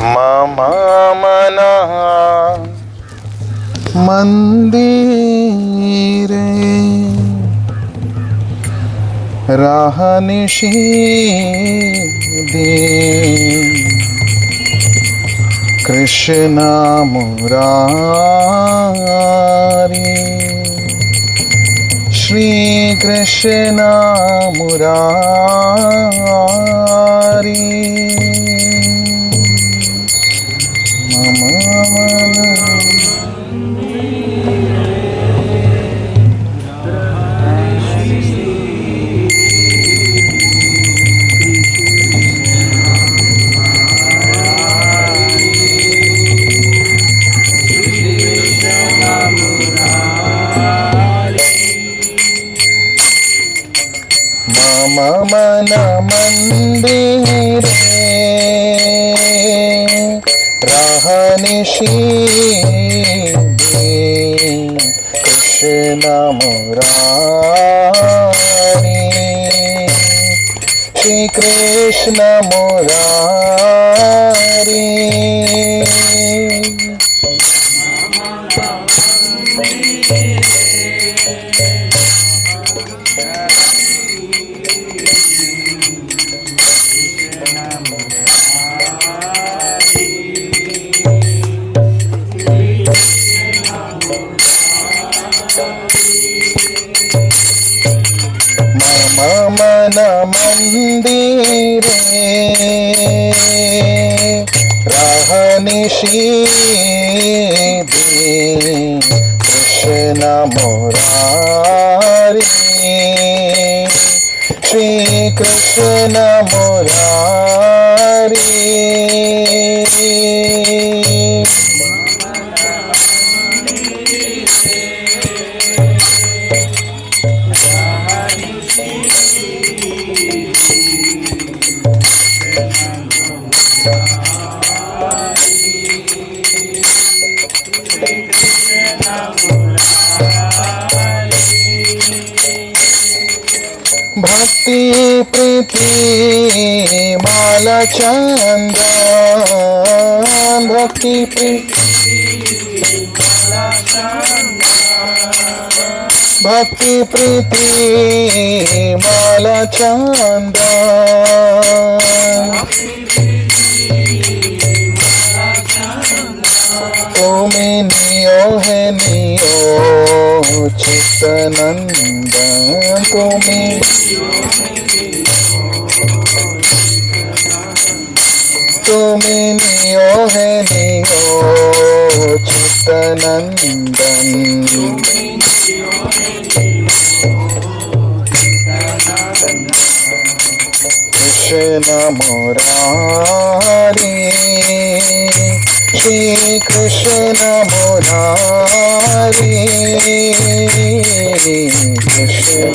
मम मनः मंदिरे रहनिषि दे कृष्ण मुरारी श्री कृष्ण मुरारी मम मन मंदिरे रहनिषि दे कृष्ण मुरारी श्री कृष्ण मुरारी मन मंदिरे रहनिषि दे कृष्ण मुरारी श्री कृष्ण मुरारी भक्ति प्रीति माला चंदन भक्ति प्रीति माला चंदन तुम्हें नियो है नियो चित्तनंदन तुम्हें नियो है नियो चित्तनंदन कृष्ण मुरारी श्री कृष्ण मुरारी कृष्ण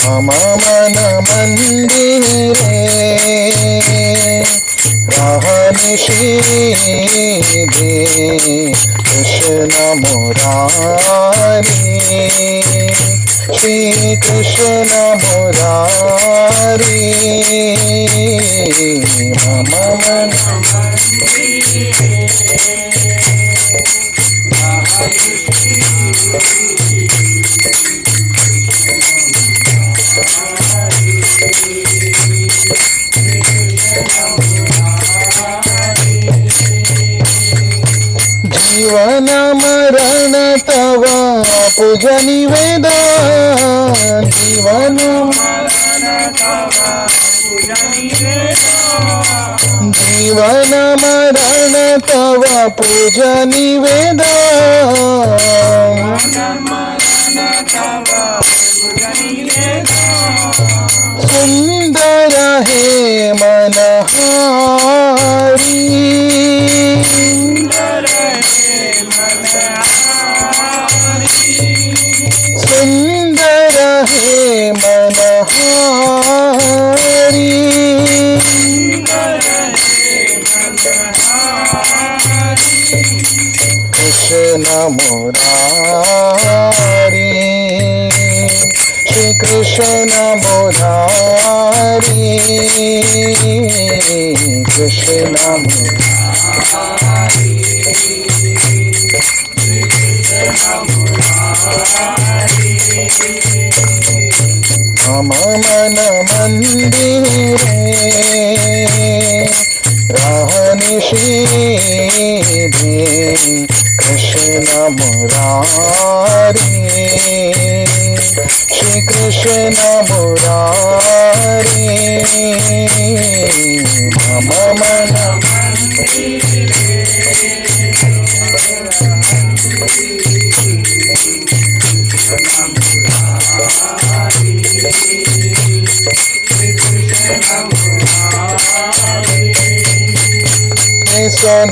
मम मन मंदिरे रहनिषि दे कृष्ण मुरारी श्री कृष्ण मुरारी मम मन जीवन मरण तव पूजनी वेदान जीवन मरण तव पूजनी वेदान सुंदर है मनहारी सुंदर है मनहारी कृष्ण मुरारी कृष्ण मुरारी कृष्ण मम मन मंदिरे रहनिषीधे कृष्ण मुरारी श्री कृष्ण मुरारी मम मन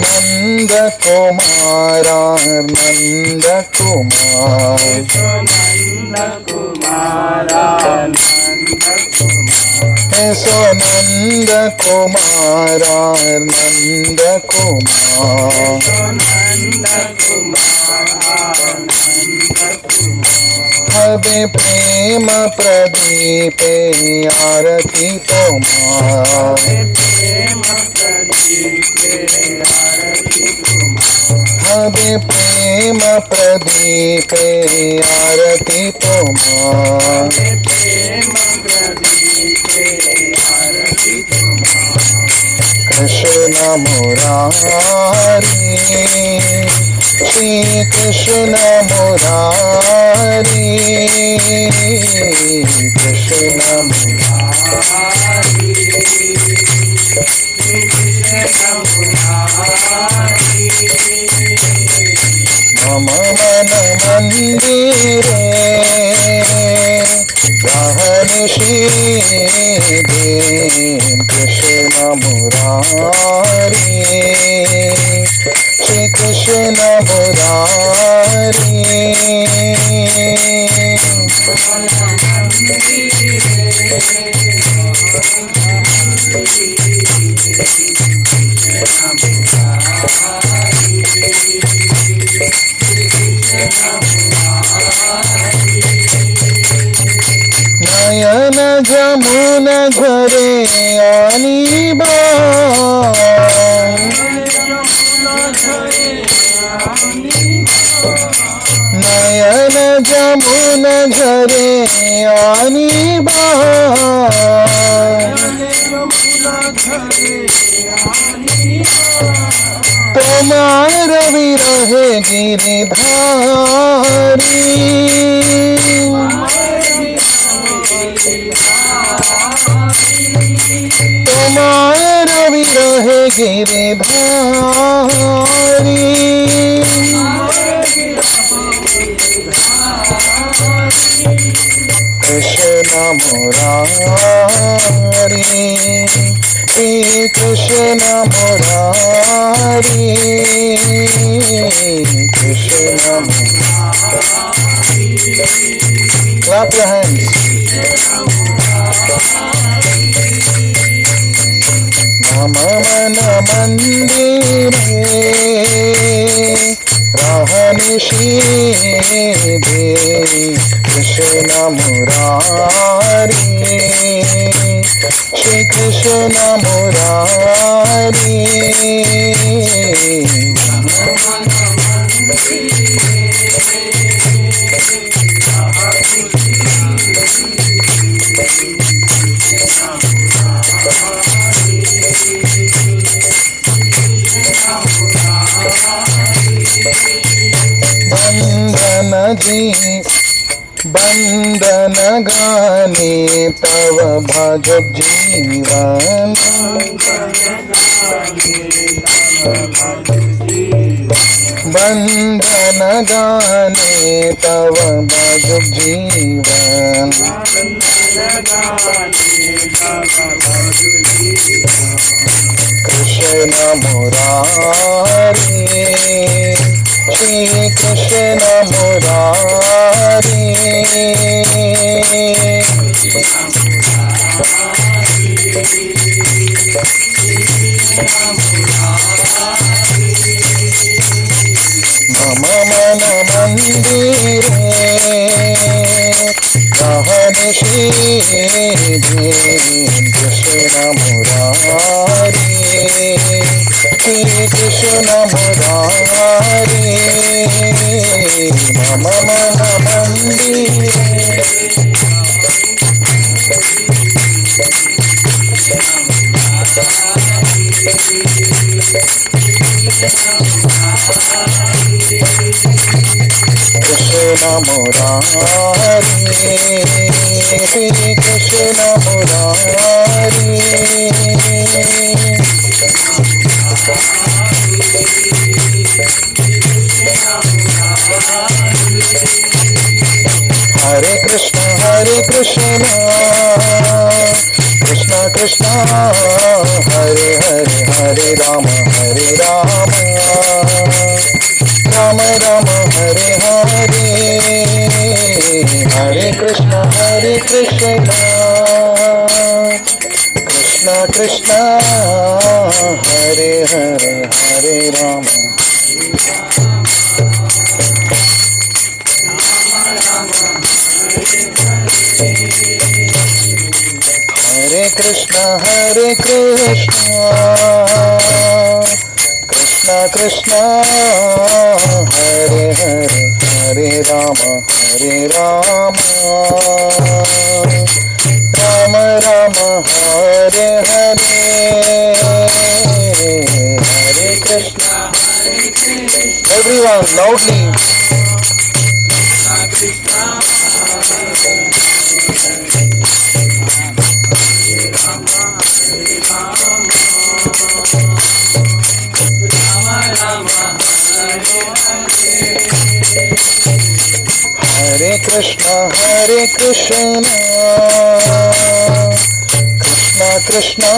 नंद कुमार नंद कुमार नंद कुमार नंद कुमार हबे प्रेम प्रदीपे आरती तुम्हार हबे प्रेम प्रदीपे आरती तुम्हार कृष्ण मुरारी श्री कृष्ण मुरारी कृष्ण मम मन मंदिरे रहनिषीधे कृष्ण मुरारी श्री कृष्ण मुरारी नयन जमुन घरे आनी बा नयन जमुन घरे आनी बा तुम्हार विरहे गिरिधारी तुम्हार विरहे Giridhari Krishna Murari Shri Krishna Murari Krishna clap your hands मम मन मंदिरे रहनिषीधे कृष्ण मुरारी श्री कृष्ण मुरारी बंधन जी बंधन गाने तव भज जीवन बंधन गाने तव भज जीवन कृष्ण मुरारी श्री कृष्ण मुरारी मम मन मंदिरे रहनिषीधे Krishna Murari, Shri Krishna Murari, Mama Mama Mandire. Krishna Murari, Shri Krishna Murari, Hare Krishna, Krishna Krishna, Hare Hare, Hare Rama, Hare Rama, Rama Rama, Hare Hare, Hare Krishna, Krishna Krishna, Hare Hare, Hare Rama. Hare Krishna, Krishna Krishna, Hare Hare, Hare Rama, Hare Rama, Rama Rama, Hare Hare, Hare Krishna. Everyone loudly. Hare Krishna, Krishna Krishna,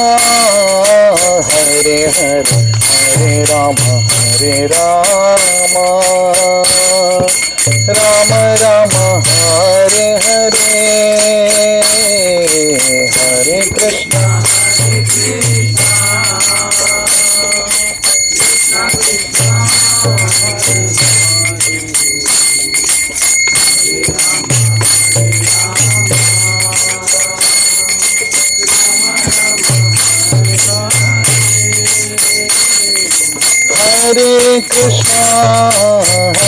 Hare Hare, Hare Rama, Hare Rama, Rama Rama, Hare Hare, Hare Krishna.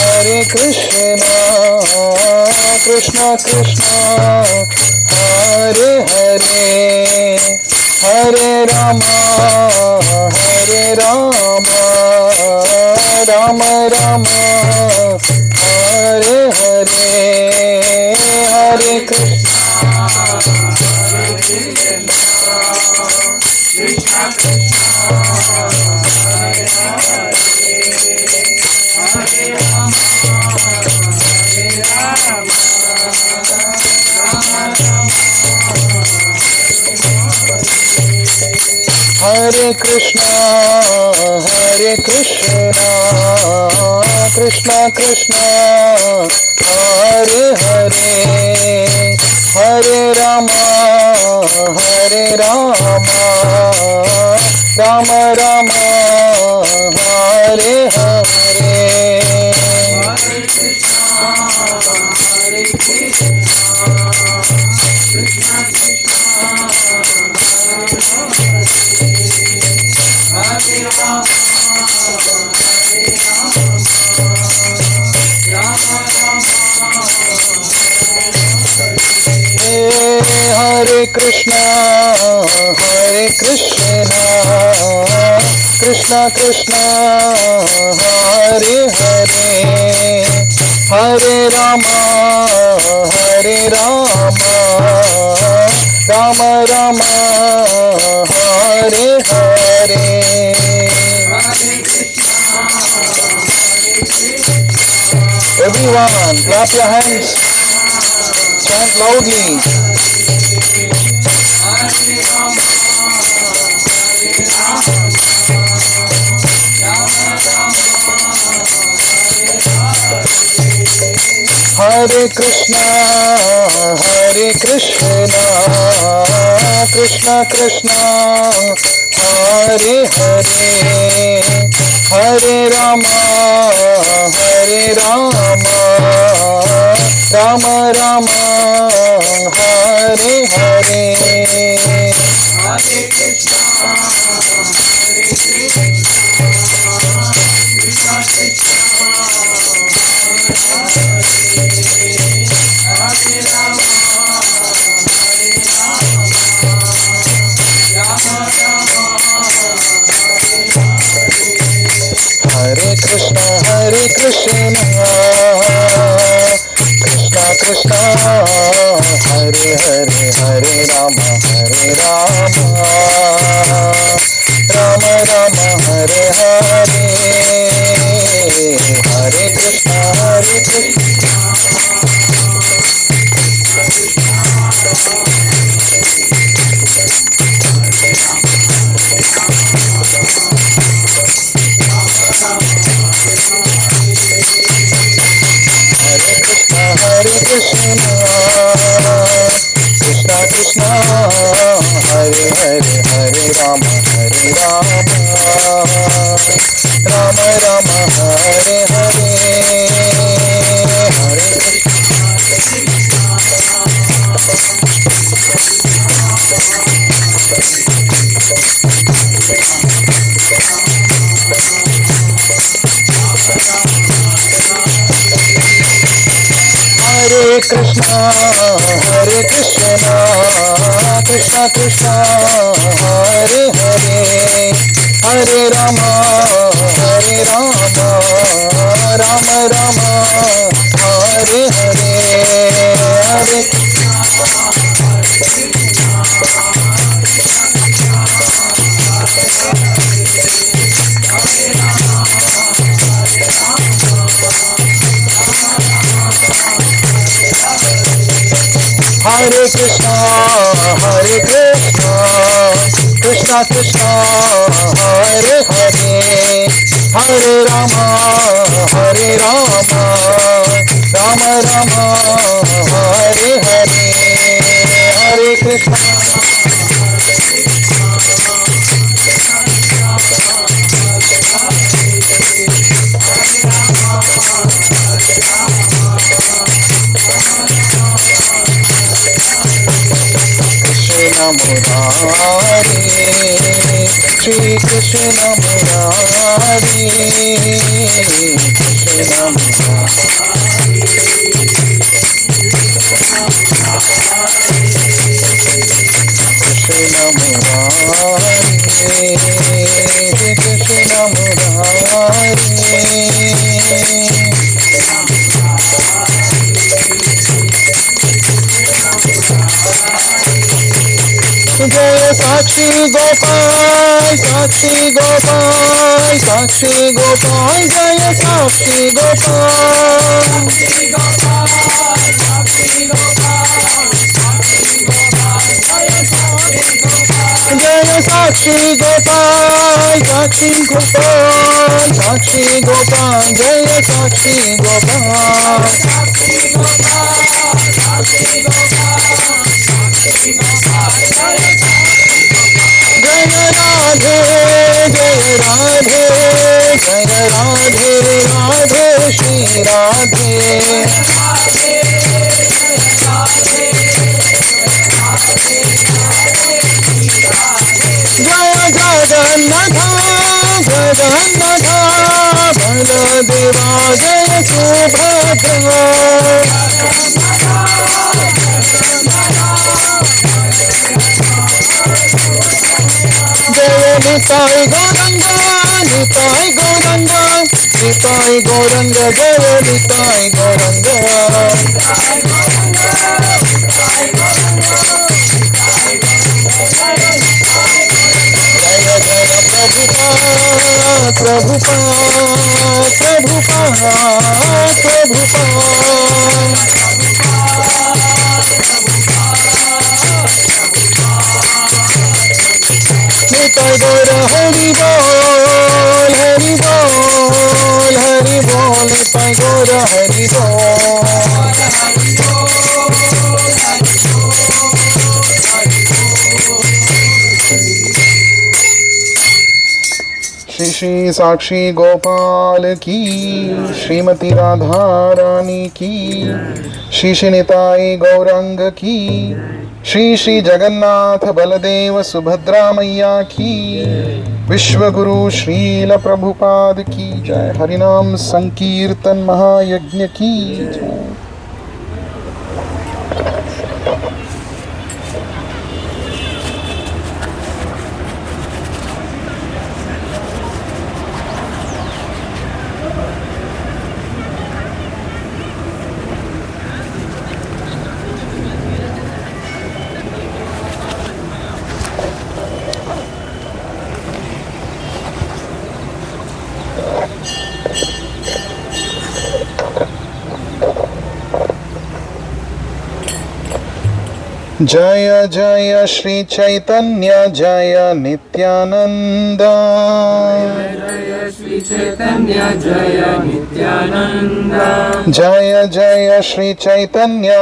Hare Krishna, Krishna Krishna, Hare Hare, Hare Rama, Rama Rama, Hare Hare, Hare Krishna. Krishna Krishna, Hare Hare, Hare Rama, Rama Rama, Hare Krishna, Krishna Krishna, Hare Hare, Hare Rama, Rama Rama, Hare Hare. Hare Krishna, Krishna Krishna, Hare Rama, Rama Rama, Hare Krishna, Krishna Krishna, Hare Hare, Hare Rama, Rama Rama, Hare Hare. Everyone, clap your hands, chant loudly. Hare Krishna, Krishna Krishna, Hare Hare, Hare Rama, Rama Rama Hare Hare Hare Krishna Krishna Krishna Hare Rama Rama Rama Hare Krishna Krishna Krishna Hare Hare Hare Rama Rama Rama Hare Hare Hare Krishna Hare Krishna Krishna Krishna Hare Hare Hare Rama Rama Rama Hare Hare Hare Hare Krishna Krishna Krishna Hare Hare Hare Rama Rama Rama Hare Hare Hare Hare Krishna Krishna Krishna Hare Hare Hare Rama Rama Rama Hare Hare Hare Krishna Krishna Murari Shri Krishna Murari Krishna Murari Krishna Murari Krishna Murari Jaya Sakshi Gopal Jaya Sakshi Gopal Jaya Sakshi Gopal Jaya Sakshi Gopal Jaya Radhe Radhe Shri Radhe Jaya Jagannath Baladeva Jaya Subhadra Jaya Nitai Gauranga Jaya Nitai Gauranga Jaya Jaya Prabhupada Nitai Gaura Hari Bol Nitai Gaura Hari Bol Shri Shri Sakshi Gopal की, श्रीमती राधा रानी की, श्री श्री निताई गौरंग की, श्री श्री जगन्नाथ बलदेव सुभद्रा मैया की, विश्व गुरु श्रील प्रभुपाद की जय। हरिनाम संकीर्तन महायज्ञ की जय। जय जय श्री चैतन्य जय नित्यानंद, जय श्री चैतन्य जय नित्यानंद, जय जय श्री चैतन्य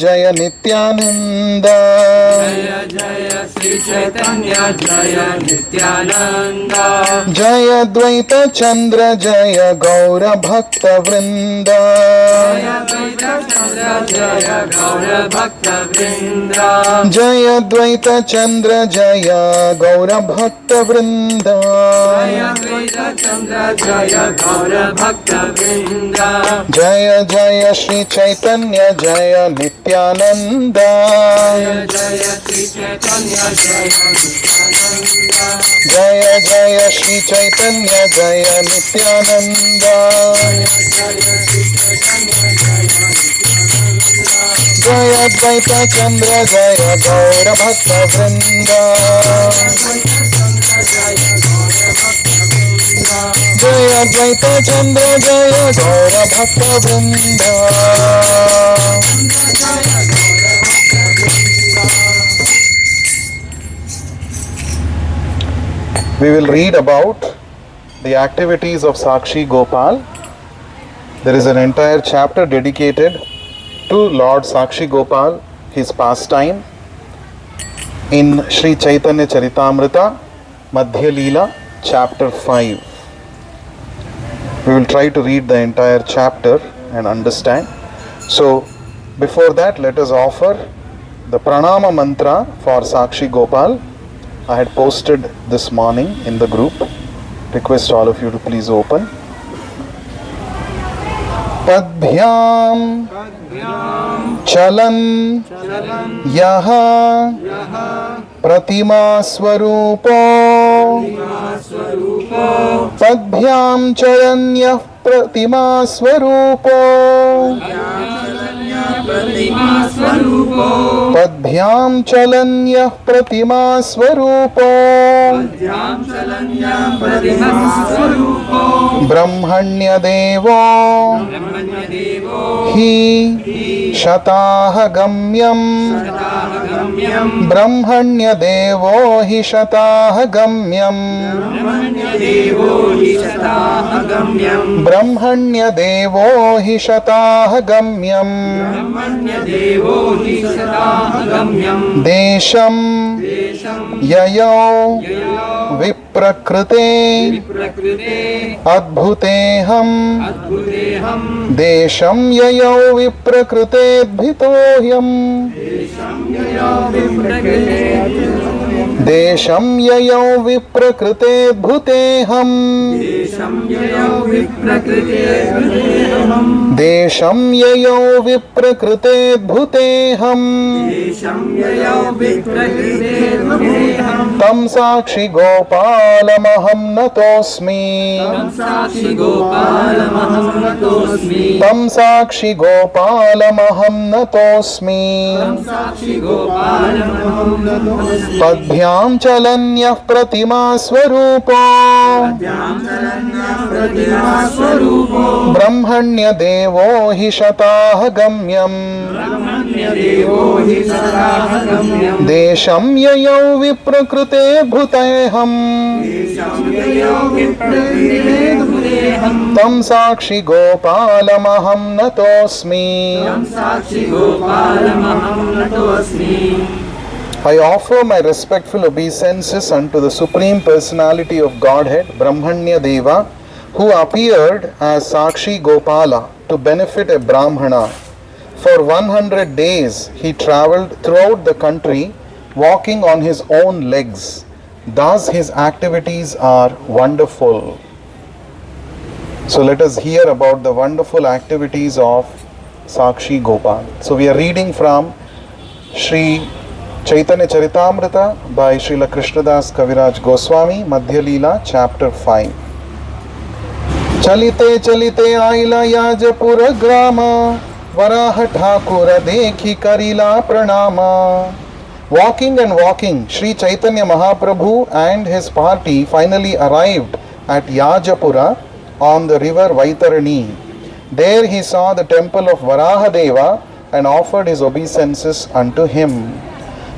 जय नित्यानंद, जय जय श्री चैतन्य जय नित्यानंद, जय द्वैत चंद्र जय गौर भक्त वृंद, जय द्वैत चंद्र जय गौर भक्त वृंद, जय द्वैत चंद्र जय गौर भक्त वृंद, जय द्वैत चंद्र जय गौर भक्त वृंद, जय जय श्री चैतन्य जय नित्यानंद, जय जय श्री चैतन्य जय नित्यानंद, जय जय श्री चैतन्य जय नित्यानंद, जय द्वैत चंद्र जय गौर भक्त वृंद, जय द्वैत चंद्र जय गौर भक्त वृंद। We will read about the activities of Sakshi Gopal. There is an entire chapter dedicated to Lord Sakshi Gopal, his pastime, in Sri Chaitanya Charitamrita, Madhya Leela, chapter 5. We will try to read the entire chapter and understand. So, before that, let us offer the Pranama Mantra for Sakshi Gopal. I had posted this morning in the group. Request all of you to please open. Padbhyam chalan yaha pratima swarupo, padbhyam chalan yah pratima swarupo, padbhyam chalan yah pratima swarupo, brahmanya devo hi shatah gamyam, brahmanya devo hi shatah gamyam, brahmanya devo hi shatah gamyam, desham yayo viprakrite adbhuteham, desham yayo viprakrite bhitohyam, desham yayo viprakrite bhuteham, desham yayo viprakrite bhuteham, tam sakshi gopalamaham natosmi, tam sakshi gopalamaham natosmi, padbhyam chalanyah pratima swarupo, brahmanya devo hi shatah gamyam, desham yayo viprakrite bhuteham, tam sakshi gopalamaham natosmi. I offer my respectful obeisances unto the Supreme Personality of Godhead, Brahmanya Deva, who appeared as Sakshi Gopala to benefit a Brahmana. For 100 days he travelled throughout the country walking on his own legs. Thus his activities are wonderful. So let us hear about the wonderful activities of Sakshi Gopal. So we are reading from Sri Chaitanya Charitamrita by Srila Krishnadas Kaviraj Goswami, Madhya Leela, chapter 5. Chalite chalite aila Yajapura grama, Varaha Thakura dekhi karila pranama. Walking and walking, Sri Chaitanya Mahaprabhu and his party finally arrived at Yajapura on the river Vaitarani. There he saw the temple of Varahadeva and offered his obeisances unto him.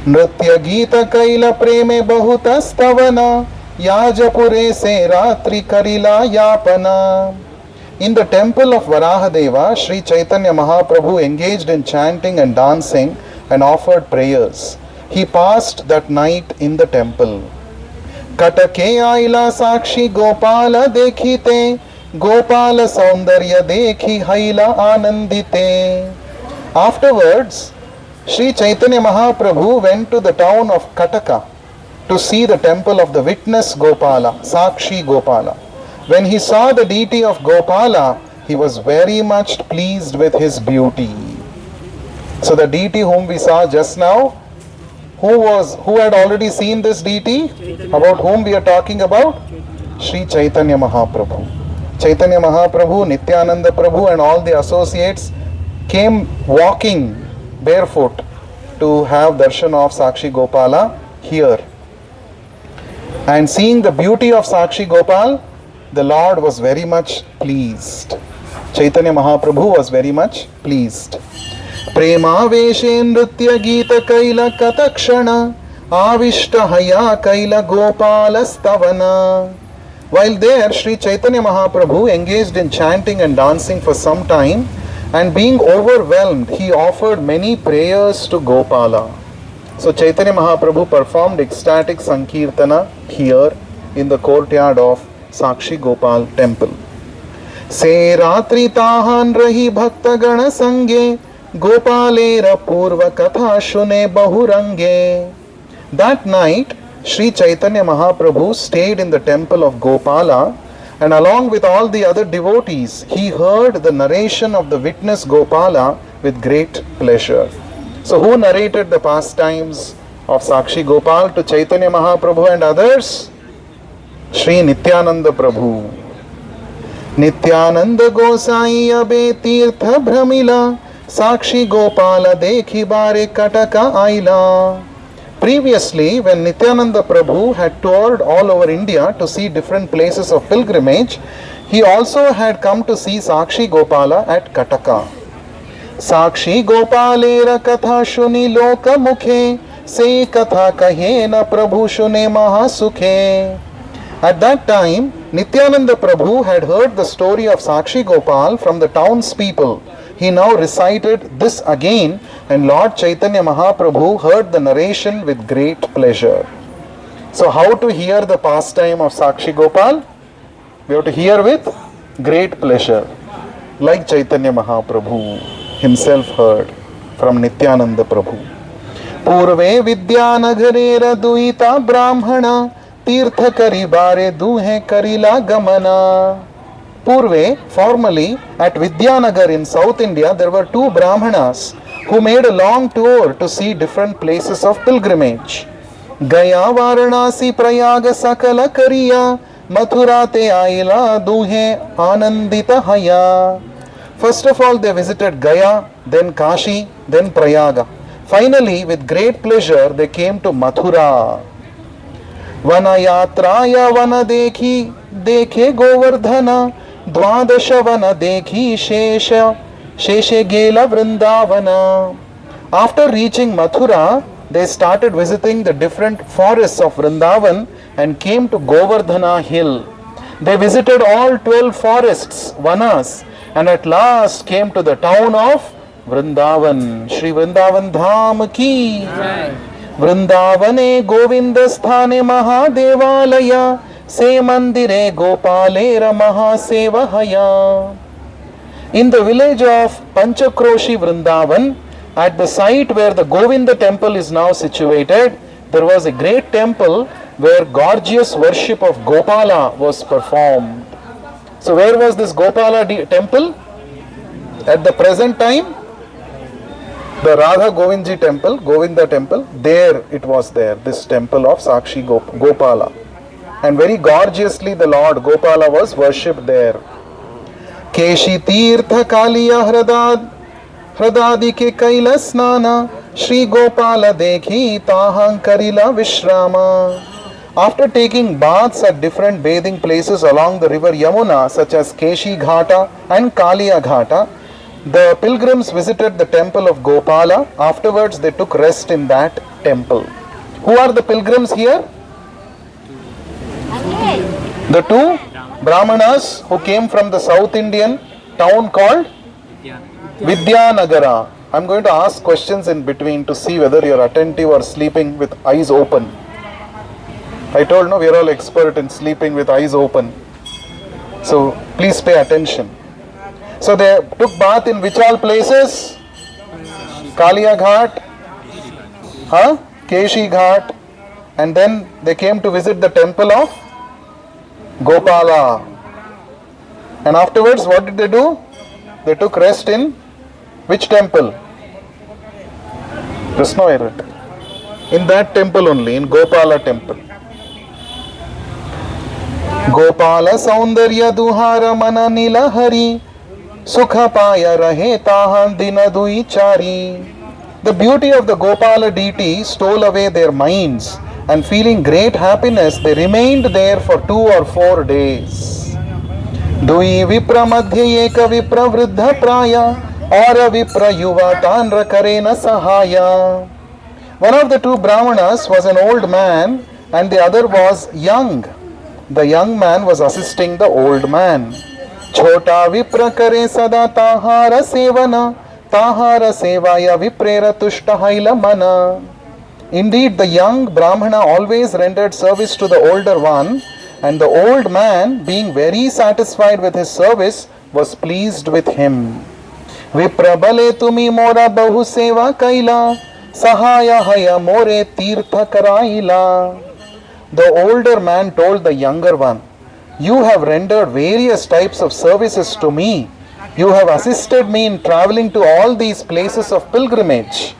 Nritya Gita Kaila Preme Bahuta Stavana, Yajapure se Ratri Karila Yapana. In the temple of Varahadeva, Sri Chaitanya Mahaprabhu engaged in chanting and dancing and offered prayers. He passed that night in the temple. Katake aila Sakshi Gopala dekhite, Gopala Saundarya dekhi haila anandite. Afterwards, Sri Chaitanya Mahaprabhu went to the town of Kataka to see the temple of the witness Gopala, Sakshi Gopala. When he saw the deity of Gopala, he was very much pleased with his beauty. So the deity whom we saw just now, who had already seen this deity? About whom we are talking about? Sri Chaitanya Mahaprabhu. Chaitanya Mahaprabhu, Nityananda Prabhu and all the associates came walking barefoot to have darshan of Sakshi Gopala here. And seeing the beauty of Sakshi Gopal, the Lord was very much pleased. Chaitanya Mahaprabhu was very much pleased. Premaveshe nritya gita kaila katakshana, avishta haya kaila gopala stavana. While there, Sri Chaitanya Mahaprabhu engaged in chanting and dancing for some time, and being overwhelmed, he offered many prayers to Gopala. So Chaitanya Mahaprabhu performed ecstatic Sankirtana here in the courtyard of Sakshi Gopal temple. Se ratri tahan rahi bhakta gana sange, Gopalera purva katha shune bahurange. That night, Sri Chaitanya Mahaprabhu stayed in the temple of Gopala, and along with all the other devotees, he heard the narration of the witness Gopala with great pleasure. So who narrated the pastimes of Sakshi Gopal to Chaitanya Mahaprabhu and others? Sri Nityananda Prabhu. Nityananda Gosai abe tirtha bhramila, Sakshi Gopala dekhi bare kataka aila. Previously, when Nityananda Prabhu had toured all over India to see different places of pilgrimage, he also had come to see Sakshi Gopala at Kataka. Sakshi Gopalera katha shuni loka mukhe, se katha kahe na Prabhu shune maha sukhe. At that time, Nityananda Prabhu had heard the story of Sakshi Gopal from the townspeople. He now recited this again, and Lord Chaitanya Mahaprabhu heard the narration with great pleasure. So how to hear the pastime of Sakshi Gopal? We have to hear with great pleasure, like Chaitanya Mahaprabhu himself heard from Nityananda Prabhu. Purve Vidyanagharera duita brahmana, tirtha kari bare duhe karila gamana. Purve, formerly at Vidyanagar in South India, there were two Brahmanas who made a long tour to see different places of pilgrimage. Gaya Varanasi Prayaga Sakala Kariya, Mathura te Aila Duhe Anandita Haya. First of all, they visited Gaya, then Kashi, then Prayaga. Finally, with great pleasure, they came to Mathura. Vanayatraya Vana Dekhe Govardhana, Dvadasha Vana Dekhi Sheshe Gela Vrindavana. After reaching Mathura, they started visiting the different forests of Vrindavan and came to Govardhana hill. They visited all 12 forests, vanas, and at last came to the town of Vrindavan. Shri Vrindavan Dham ki. Vrindavane Govindasthane Mahadevalaya Se Mandire Gopalera Mahasevahaya. In the village of Panchakroshi Vrindavan, at the site where the Govinda temple is now situated, there was a great temple where gorgeous worship of Gopala was performed. So where was this Gopala temple? At the present time, the Radha Govindji temple, Govinda temple, there it was there, this temple of Sakshi Gopala. And very gorgeously the Lord Gopala was worshipped there. Keshi Tirtha Kaliya Hradadi ke Kaila Snana Shri Gopala Dekhi Tahang Karila Vishrama. After taking baths at different bathing places along the river Yamuna, such as Keshi Ghata and Kaliya Ghata, the pilgrims visited the temple of Gopala. Afterwards, they took rest in that temple. Who are the pilgrims here? The two Brahmanas who came from the South Indian town called Vidyanagara. I'm going to ask questions in between to see whether you're attentive or sleeping with eyes open. I told no, we are all expert in sleeping with eyes open. So please pay attention. So they took bath in which all places? Kaliya Ghat, Keshi Ghat, and then they came to visit the temple of Gopala. And afterwards, what did they do? They took rest in which temple? Krishna, in that temple only, in Gopala temple. Gopala Saundarya Duhara Mana Nila Hari Sukha Paya Rahe Tahan Dina Dui Chari. The beauty of the Gopala deity stole away their minds, and feeling great happiness, they remained there for 2 or 4 days. Dui Vipra Madhya Eka Vipra Vriddha Praya Aura Vipra Yuva Tanra Karena Sahaya. One of the two Brahmanas was an old man and the other was young. The young man was assisting the old man. Chota Vipra Kare Sada Tahara Sevana Tahara Sevaya Viprera Tushta Haila Mana. Indeed, the young Brahmana always rendered service to the older one, and the old man, being very satisfied with his service, was pleased with him. Viprabale tumi mora bahu seva kaila sahaya haya more tirtha karaila. The older man told the younger one, "You have rendered various types of services to me. You have assisted me in traveling to all these places of pilgrimage.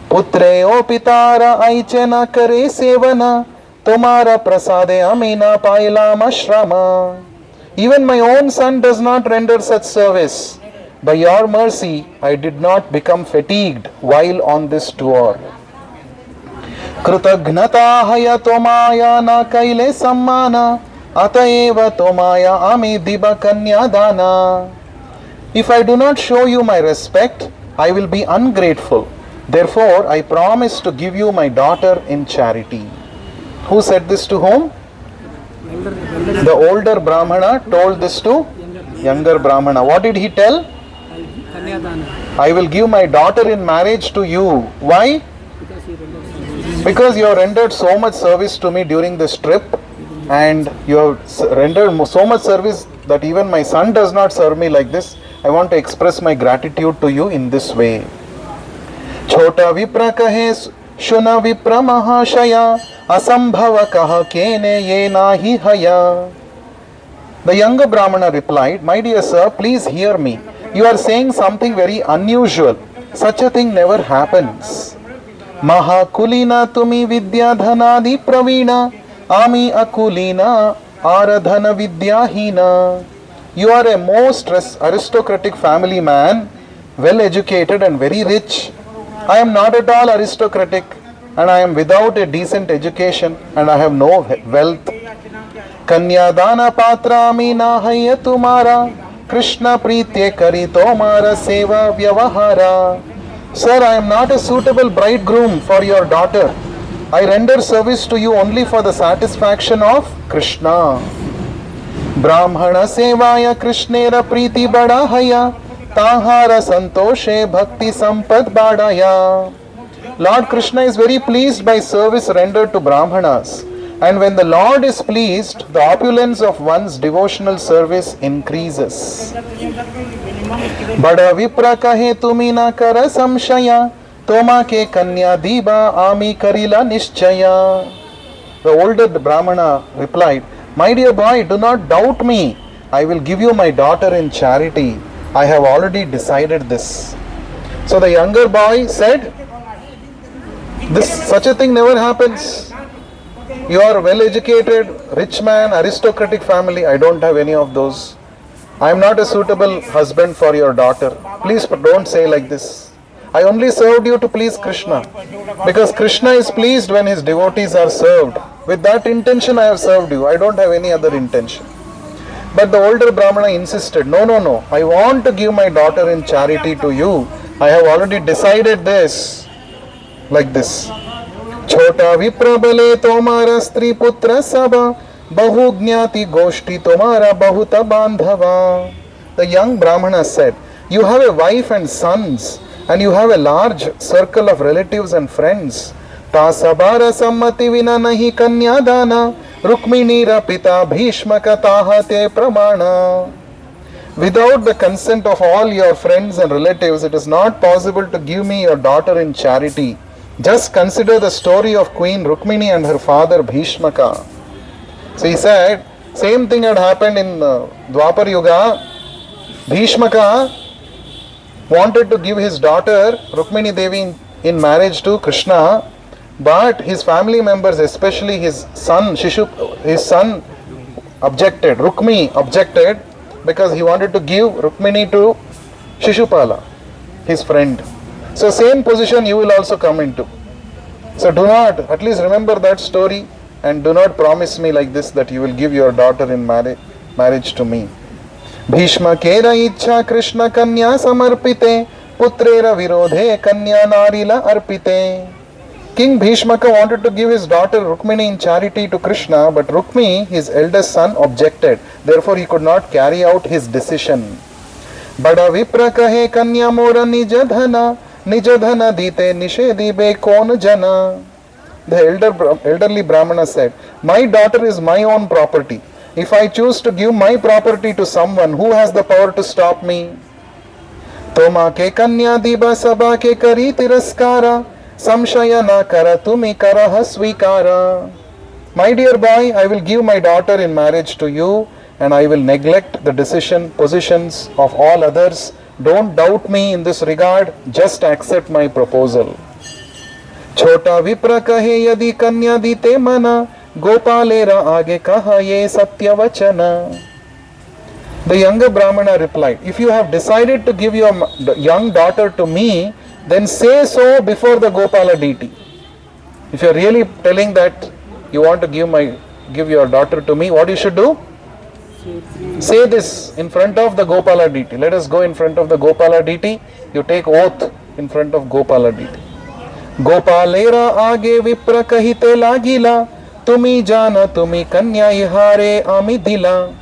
Putreo pitara aichena kare sevana tomara prasade amina pailam ashrama." Even my own son does not render such service. By your mercy, I did not become fatigued while on this tour. Krutagnata haya tomaya na kaile sammana ataeva tomaya ami diba kanyadana. If I do not show you my respect, I will be ungrateful. Therefore, I promise to give you my daughter in charity. Who said this to whom? The older Brahmana told this to younger Brahmana. What did he tell? I will give my daughter in marriage to you. Why? Because you have rendered so much service to me during this trip, and you have rendered so much service that even my son does not serve me like this. I want to express my gratitude to you in this way. Chota Vipra kahe shuna Vipra mahashaya asambhava kaha kene ye nahi haya. The younger Brahmana replied, "My dear sir, please hear me. You are saying something very unusual. Such a thing never happens. Mahakulina tumi vidya dhanadi pravina ami akulina aradhana vidyahina. You are a most aristocratic family man, well educated and very rich. I am not at all aristocratic, and I am without a decent education, and I have no wealth. Kanyadana patrami nahaya tumara Krishna pritye kari tomara seva vyavahara. Sir, I am not a suitable bridegroom for your daughter. I render service to you only for the satisfaction of Krishna. Brahmana sevaya Krishnera priti badahaya tahara santoshe bhakti sampad badaya." Lord Krishna is very pleased by service rendered to Brahmanas. And when the Lord is pleased, the opulence of one's devotional service increases. Bada vipra kahe tumi na kara samshaya, toma ke kanya diba ami karila nishchaya. The older Brahmana replied, "My dear boy, do not doubt me. I will give you my daughter in charity. I have already decided this." So the younger boy said, such a thing never happens. You are well educated, rich man, aristocratic family. I don't have any of those. I am not a suitable husband for your daughter. Please don't say like this. I only served you to please Krishna. Because Krishna is pleased when his devotees are served. With that intention I have served you. I don't have any other intention. But the older Brahmana insisted, no. I want to give my daughter in charity to you. I have already decided this. Like this. Chota viprabale tomara stri putra saba bahu jnati goshti tomara bahuta bandhava. The young Brahmana said, you have a wife and sons, and you have a large circle of relatives and friends. Ta sabara sammati vina nahi kanya dana rukmini ra pita bhishmaka tahate pramana. Without the consent of all your friends and relatives, it is not possible to give me your daughter in charity. Just consider the story of Queen Rukmini and her father Bhishmaka. So he said, same thing had happened in Dwapar Yuga. Bhishmaka wanted to give his daughter Rukmini Devi in marriage to Krishna, but his family members, especially his son objected. Rukmi objected because he wanted to give Rukmini to Shishupala, his friend. So same position you will also come into. So do not, at least remember that story, and do not promise me like this that you will give your daughter in marriage to me. Bhishma kera ichha Krishna kanya samarpite putrera virodhe kanya narila arpite. King Bhishmaka wanted to give his daughter Rukmini in charity to Krishna, but Rukmi, his eldest son, objected. Therefore he could not carry out his decision. Bada vipra kahe kanya mora nijadhana Nijadhana dite nishedibe kon jana. The elderly Brahmana said, my daughter is my own property. If I choose to give my property to someone, who has the power to stop me? Toma ke kanya diba sabha ke kari tiraskara samshaya na kara tumi karaha svikara. My dear boy, I will give my daughter in marriage to you, and I will neglect the positions of all others. Don't doubt me in this regard, just accept my proposal. Chota vipra kahe yadi kanya dite mana Gopalera aage kaha ye satya vachana. The younger Brahmana replied, if you have decided to give your young daughter to me, then say so before the Gopala deity. If you are really telling that you want to give your daughter to me, what you should do? Say this in front of the Gopala deity. Let us go in front of the Gopala deity. You take oath in front of Gopala deity. Gopalera aage vipra kahite lagila tumi jana tumi kanya ihare amidila.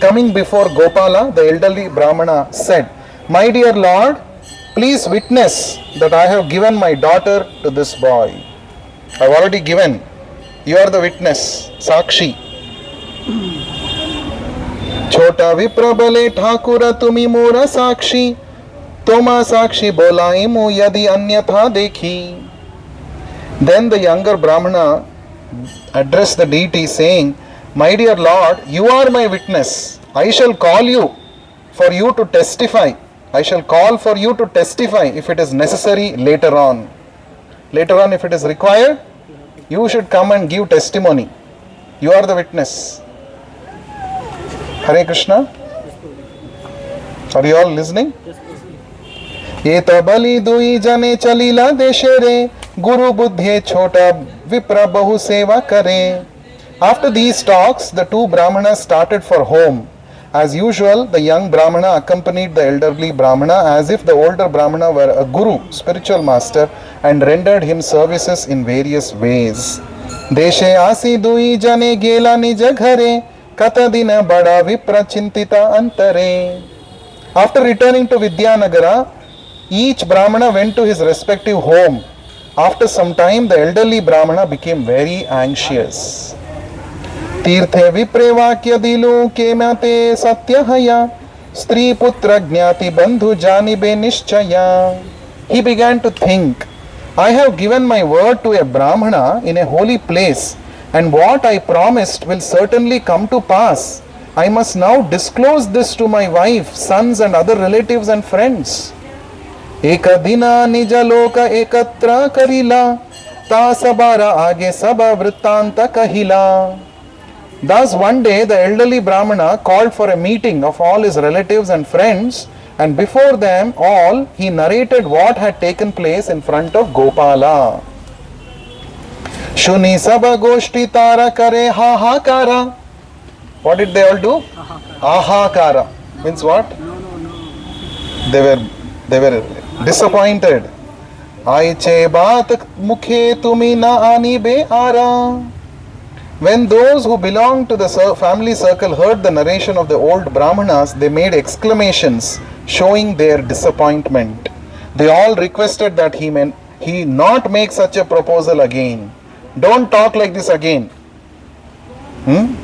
Coming before Gopala, the elderly Brahmana said, my dear Lord, please witness that I have given my daughter to this boy. I have already given. You are the witness, Sakshi. Chota viprabale thakura tumi mora sakshi toma sakshi bolaimu yadi anyatha dekhi. Then the younger Brahmana addressed the deity saying, my dear Lord, you are my witness. I shall call you for you to testify. I shall call for you to testify if it is necessary later on. Later on, if it is required, you should come and give testimony. You are the witness. Hare Krishna. Are you all listening? Eta bali dui jane chalila deshere guru buddhe chota vipra bahu seva kare. After these talks, the two Brahmanas started for home. As usual, the young Brahmana accompanied the elderly Brahmana as if the older Brahmana were a guru, spiritual master, and rendered him services in various ways. Deshe asi dui jane gela nija ghare kata dina bada vipra chintita antare. After returning to Vidyanagara, each Brahmana went to his respective home. After some time, the elderly Brahmana became very anxious. Tirthe vipre vakya dilu kemate satyahaya stri putra jnati bandhu janibe nishchaya. He began to think, I have given my word to a Brahmana in a holy place, and what I promised will certainly come to pass. I must now disclose this to my wife, sons, and other relatives and friends. Ekadina nijaloka ekatra karila, ta sabara age saba vrittanta kahila. Thus one day the elderly Brahmana called for a meeting of all his relatives and friends, and before them all he narrated what had taken place in front of Gopala. Shuni saba goshti tara kare hahakara. What did they all do? Ahakara. Means what? They were disappointed. Aiche baat mukhe tumi na ani be ara. When those who belonged to the family circle heard the narration of the old Brahmanas, they made exclamations showing their disappointment. They all requested that he not make such a proposal again. Don't talk like this again.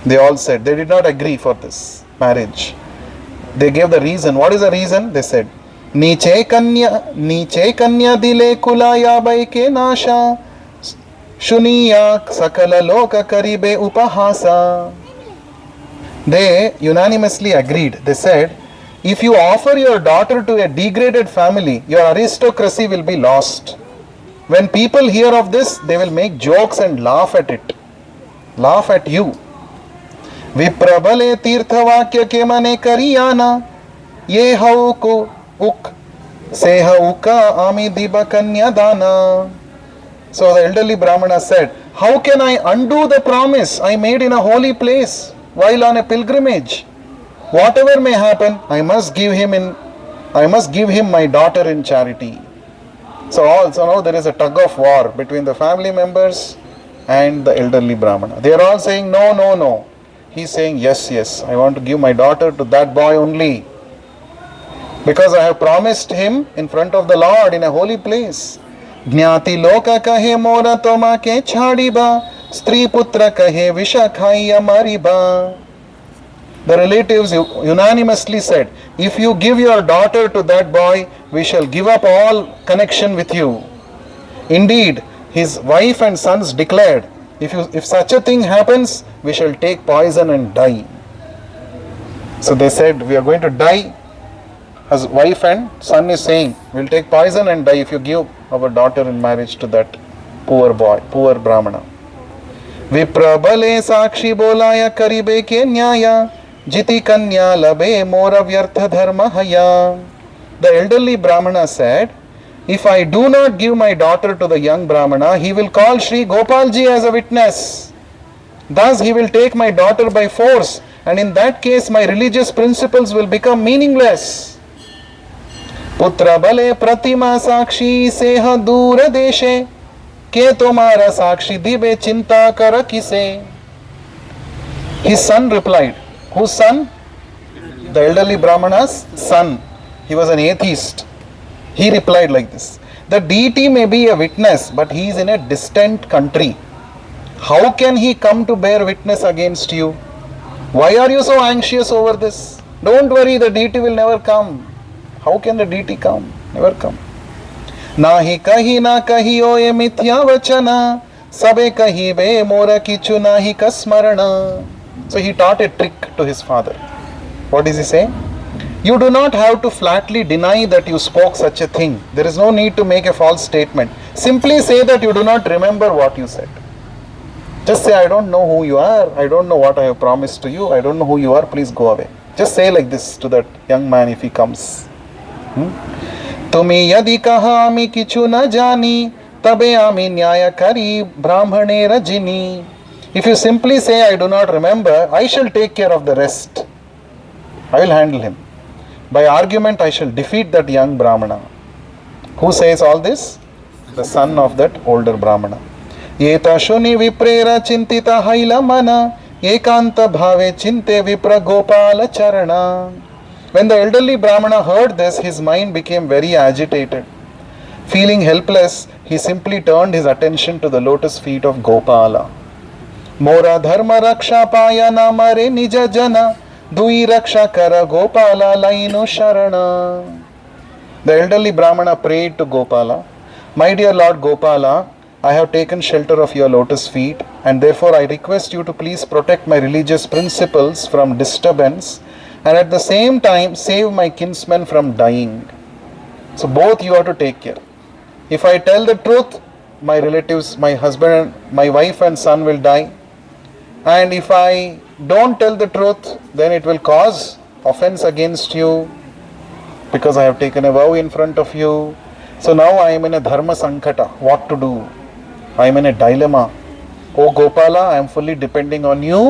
They all said they did not agree for this marriage. They gave the reason. What is the reason? They said, Niche kanya dile kulaya baike nasha shuniya sakala loka karibe upahasa. They unanimously agreed. They said, if you offer your daughter to a degraded family, your aristocracy will be lost. When people hear of this, they will make jokes and laugh at it. Laugh at you. Viprabale tirthavakya ke mane kariyana ye hauku uk seha uka ami diba kanya dana. So the elderly Brahmana said, how can I undo the promise I made in a holy place while on a pilgrimage? Whatever may happen, I must give him my daughter in charity. So now there is a tug of war between the family members and the elderly Brahmana. They are all saying no, no, no. He is saying yes, I want to give my daughter to that boy only, because I have promised him in front of the Lord in a holy place. Jnati loka kahe mora toma ke chhadiba, stri putra kahe visha khaiya mariba. The relatives unanimously said, if you give your daughter to that boy, we shall give up all connection with you. Indeed, his wife and sons declared, if such a thing happens, we shall take poison and die. So they said, we are going to die. His wife and son is saying, we will take poison and die if you give our daughter in marriage to that poor boy, poor Brahmana. Viprabale Sakshi bolaya karibe ke nyaya, jiti kanya labe mora vyartha dharma haya. The elderly Brahmana said, if I do not give my daughter to the young Brahmana, he will call Sri Gopalji as a witness. Thus he will take my daughter by force, and in that case my religious principles will become meaningless. Putra bale pratima sakshi seha dura deshe, ke tomara sakshi dibe chinta kara kise. His son replied. Whose son? The elderly Brahmana's son. He was an atheist. He replied like this, the deity may be a witness, but he is in a distant country. How can he come to bear witness against you? Why are you so anxious over this? Don't worry, the deity will never come. How can the deity come? Never come. Nahi kahi na kahiyo ye mithya vachana, sabe kahi be mora kichu nahi kasmarana. So he taught a trick to his father. What does he say? You do not have to flatly deny that you spoke such a thing. There is no need to make a false statement. Simply say that you do not remember what you said. Just say, I don't know who you are. I don't know what I have promised to you. I don't know who you are. Please go away. Just say like this to that young man if he comes. Tumi yadi kaha ami kichu na jani, tabe ami nyaya kari brahmane rajini. If you simply say, I do not remember, I shall take care of the rest. I will handle him. By argument, I shall defeat that young Brahmana. Who says all this? The son of that older Brahmana. Yeta shuni viprera chintita haila mana, ekanta bhave chinte vipra Gopala charana. When the elderly Brahmana heard this, his mind became very agitated. Feeling helpless, he simply turned his attention to the lotus feet of Gopala. Mora dharma raksha paya namare nija jana, dui raksha kara Gopala lainu sharana. The elderly Brahmana prayed to Gopala, "My dear Lord Gopala, I have taken shelter of your lotus feet, and therefore I request you to please protect my religious principles from disturbance and at the same time save my kinsmen from dying." So both you have to take care. If I tell the truth, my relatives, my husband, my wife and son will die. And if I don't tell the truth, then it will cause offense against you because I have taken a vow in front of you. So now I am in a dharma sankata. What to do? I am in a dilemma. Oh Gopala, I am fully depending on you.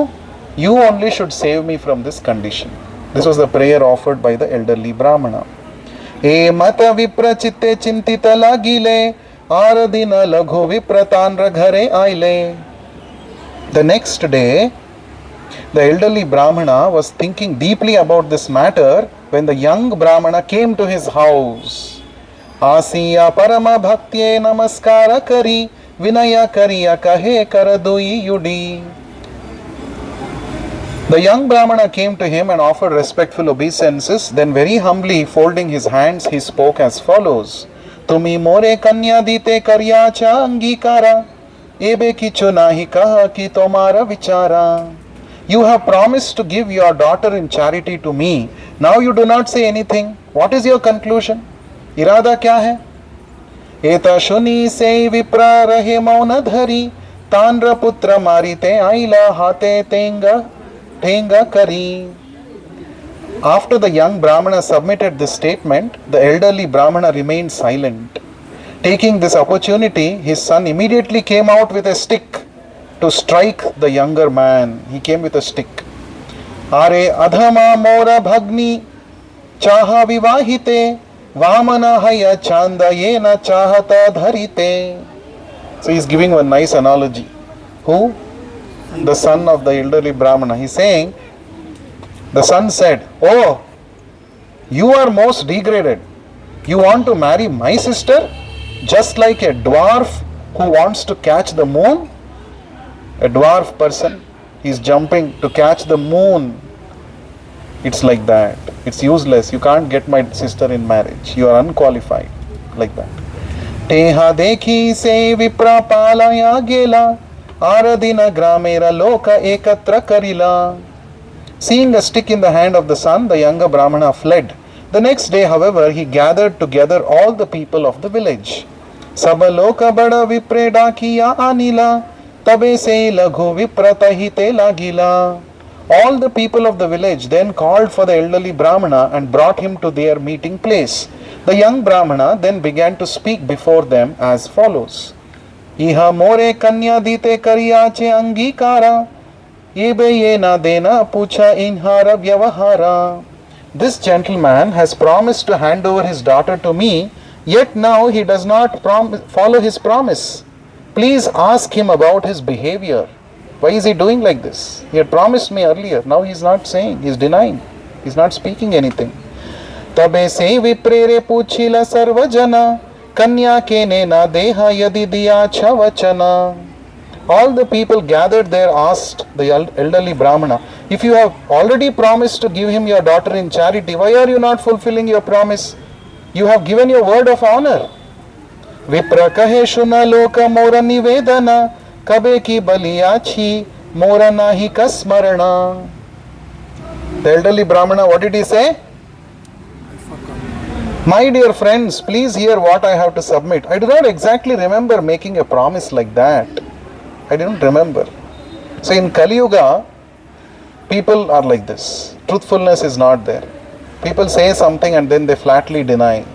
You only should save me from this condition. This was the prayer offered by the elderly Brahmana. E mata vipra chitte chintita lagile, aradina laghu vipratanra ghare aile. The next day, the elderly Brahmana was thinking deeply about this matter when the young Brahmana came to his house. Asiya parama bhaktye namaskara kari, vinaya kariya kahe karadui yudi. The young Brahmana came to him and offered respectful obeisances. Then very humbly folding his hands, he spoke as follows. Tumi more kanya dite karya cha angikara, ebe kichu nahi kaha ki tomara vichara. You have promised to give your daughter in charity to me. Now you do not say anything. What is your conclusion? Irada kya hai? Eta shuni se vipra rahe mauna dhari, tanra putra marite aila hate tenga kari. After the young Brahmana submitted this statement, the elderly Brahmana remained silent. Taking this opportunity, his son immediately came out with a stick to strike the younger man. He came with a stick. Are adhama mora bhagni chaha vivahite, vamana haya chanda yena chahata dharite. So he is giving one nice analogy. Who? The son of the elderly Brahmana. He is saying, the son said, "Oh, you are most degraded. You want to marry my sister? Just like a dwarf who wants to catch the moon?" A dwarf person, he is jumping to catch the moon. It's like that. It's useless. You can't get my sister in marriage. You are unqualified. Like that. Teha dekhi se vipra palaya gela, aradina gramera loka ekatra karila. Seeing a stick in the hand of the son, the younger Brahmana fled. The next day, however, he gathered together all the people of the village. Sabaloka bada vipre dakiya anila, tabe se laghu vipratahite lagila. All the people of the village then called for the elderly Brahmana and brought him to their meeting place. The young Brahmana then began to speak before them as follows. Iha more kanya dite kariyache angikara, ebe yena dena pucha inhara vyavahara. This gentleman has promised to hand over his daughter to me, yet now he does not follow his promise. Please ask him about his behavior. Why is he doing like this? He had promised me earlier. Now he is not saying. He is denying. He is not speaking anything. Tabe se viprere puchila sarvajana, kanya ke nena deha yadi diya chavachana. All the people gathered there asked the elderly Brahmana, if you have already promised to give him your daughter in charity, why are you not fulfilling your promise? You have given your word of honor. Vipra kahe shuna loka mora nivedana, kabe ki baliyachi mora nahi kasmarana. The elderly Brahmana, what did he say? My dear friends, please hear what I have to submit. I do not exactly remember making a promise like that. I didn't remember. So in Kali Yuga, people are like this. Truthfulness is not there. People say something and then they flatly deny.